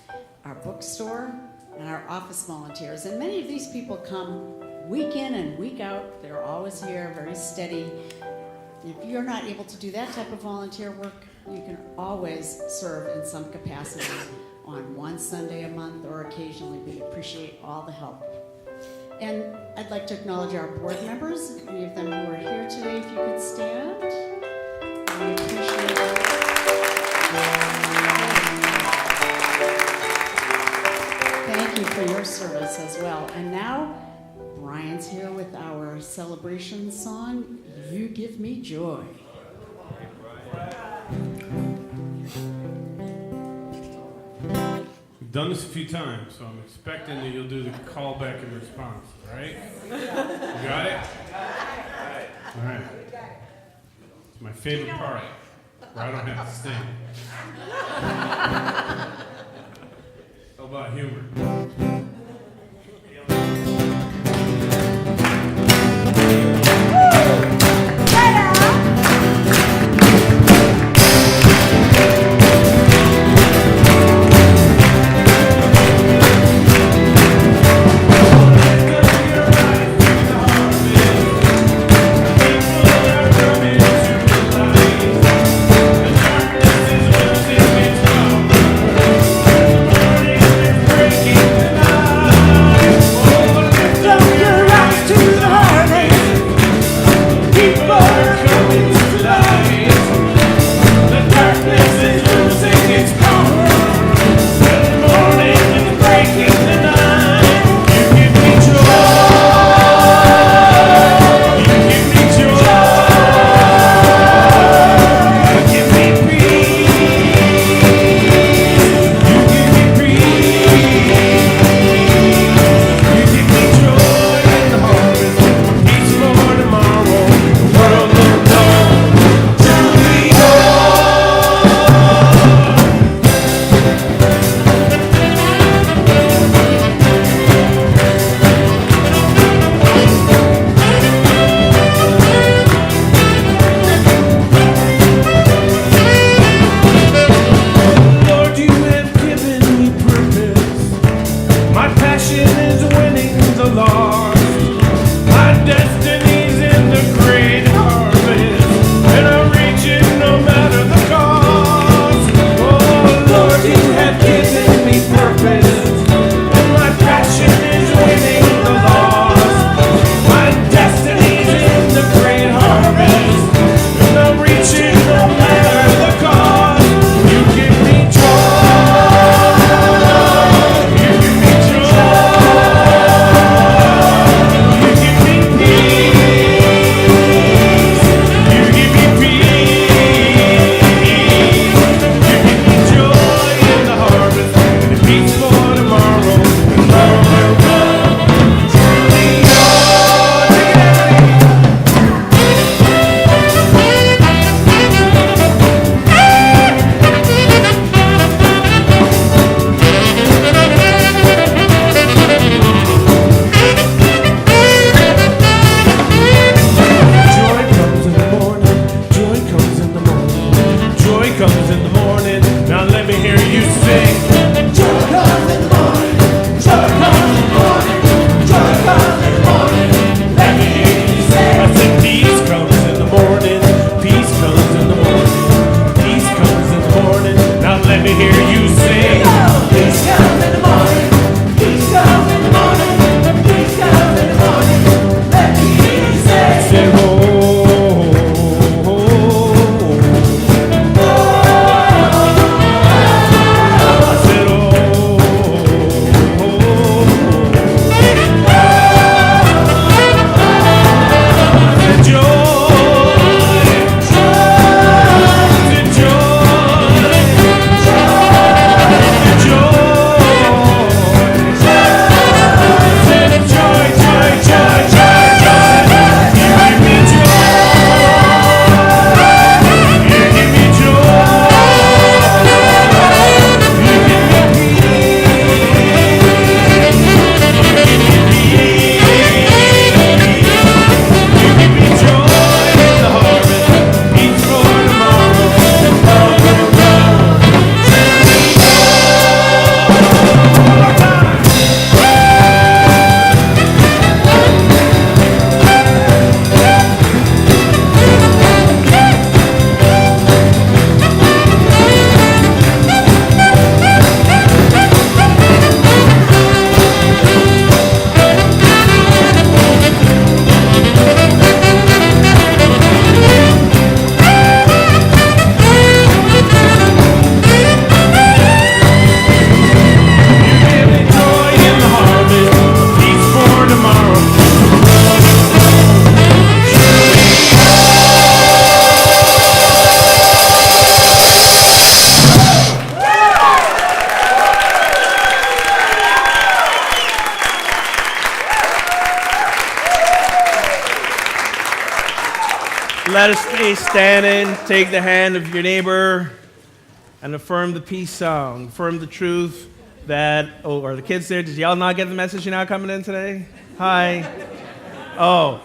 our bookstore, and our office volunteers. And many of these people come week in and week out. They're always here, very steady. If you're not able to do that type of volunteer work, you can always serve in some capacity on one Sunday a month or occasionally. We appreciate all the help. And I'd like to acknowledge our board members, any of them who are here today, if you could stand. We appreciate it. Thank you for your service as well. And now, Brian's here with our celebration song, You Give Me Joy. We've done this a few times, so I'm expecting that you'll do the callback and response, all right? You got it? All right. It's my favorite part, where I don't have to sing. How about humor? Breaking Let us stay standing. Take the hand of your neighbor and affirm the peace song. Affirm the truth that, oh, are the kids there? Did y'all not get the message you're not coming in today? Hi. Oh,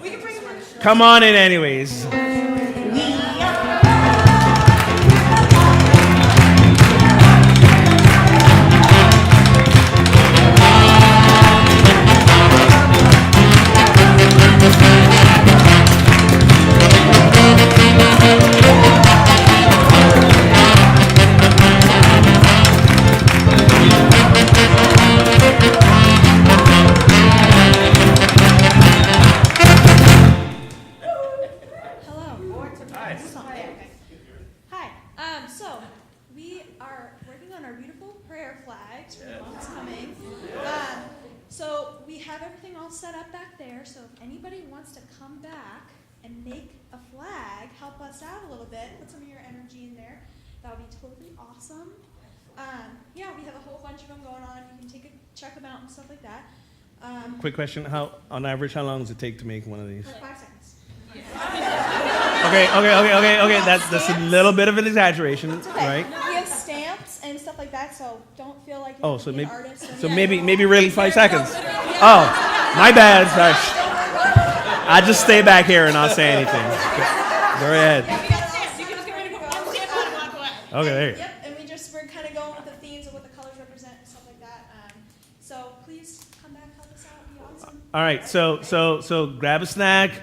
come on in anyways. So we are working on our beautiful prayer flags for the months coming. So we have everything all set up back there. So if anybody wants to come back and make a flag, help us out a little bit, put some of your energy in there, that would be totally awesome. Yeah, we have a whole bunch of them going on. You can check them out and stuff like that. Quick question: on average, how long does it take to make one of these? Like 5 seconds. Okay. That's a little bit of an exaggeration, It's okay. right? We have stamps and stuff like that, so don't feel like Oh, you're so an maybe, artist. so maybe really 5 seconds. Oh, my bad. Sorry. I just stay back here and not say anything. Go ahead. Okay, there you go. Yep, and we're kind of going with the themes of what the colors represent and stuff like that. So please come back, help us out, it'd be awesome. All right, so grab a snack,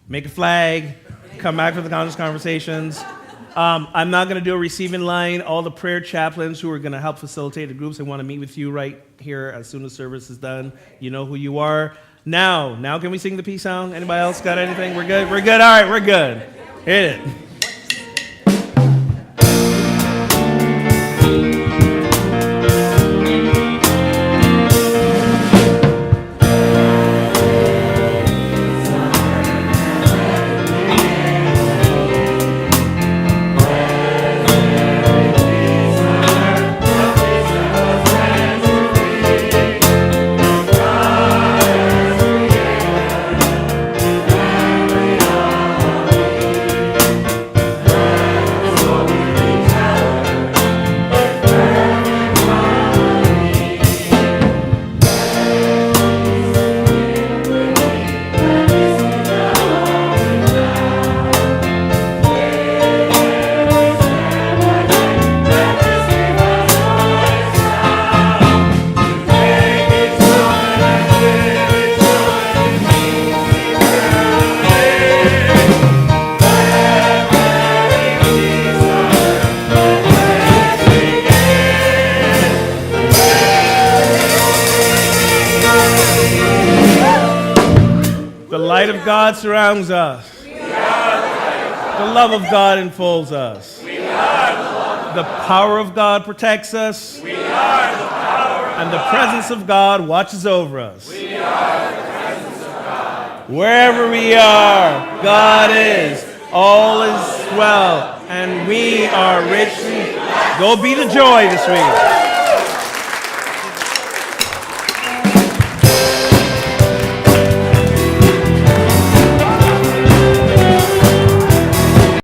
make a flag, come back for the conscious conversations. I'm not going to do a receiving line. All the prayer chaplains who are going to help facilitate the groups, they want to meet with you right here as soon as service is done. You know who you are. Now can we sing the peace song? Anybody else got anything? We're good? All right, we're good. Hit it. The light of God surrounds us. The love of God enfolds us. The power of God protects us. And the presence of God watches over us. Wherever we are, God is. All is well. And we are richly. Go be the joy this week.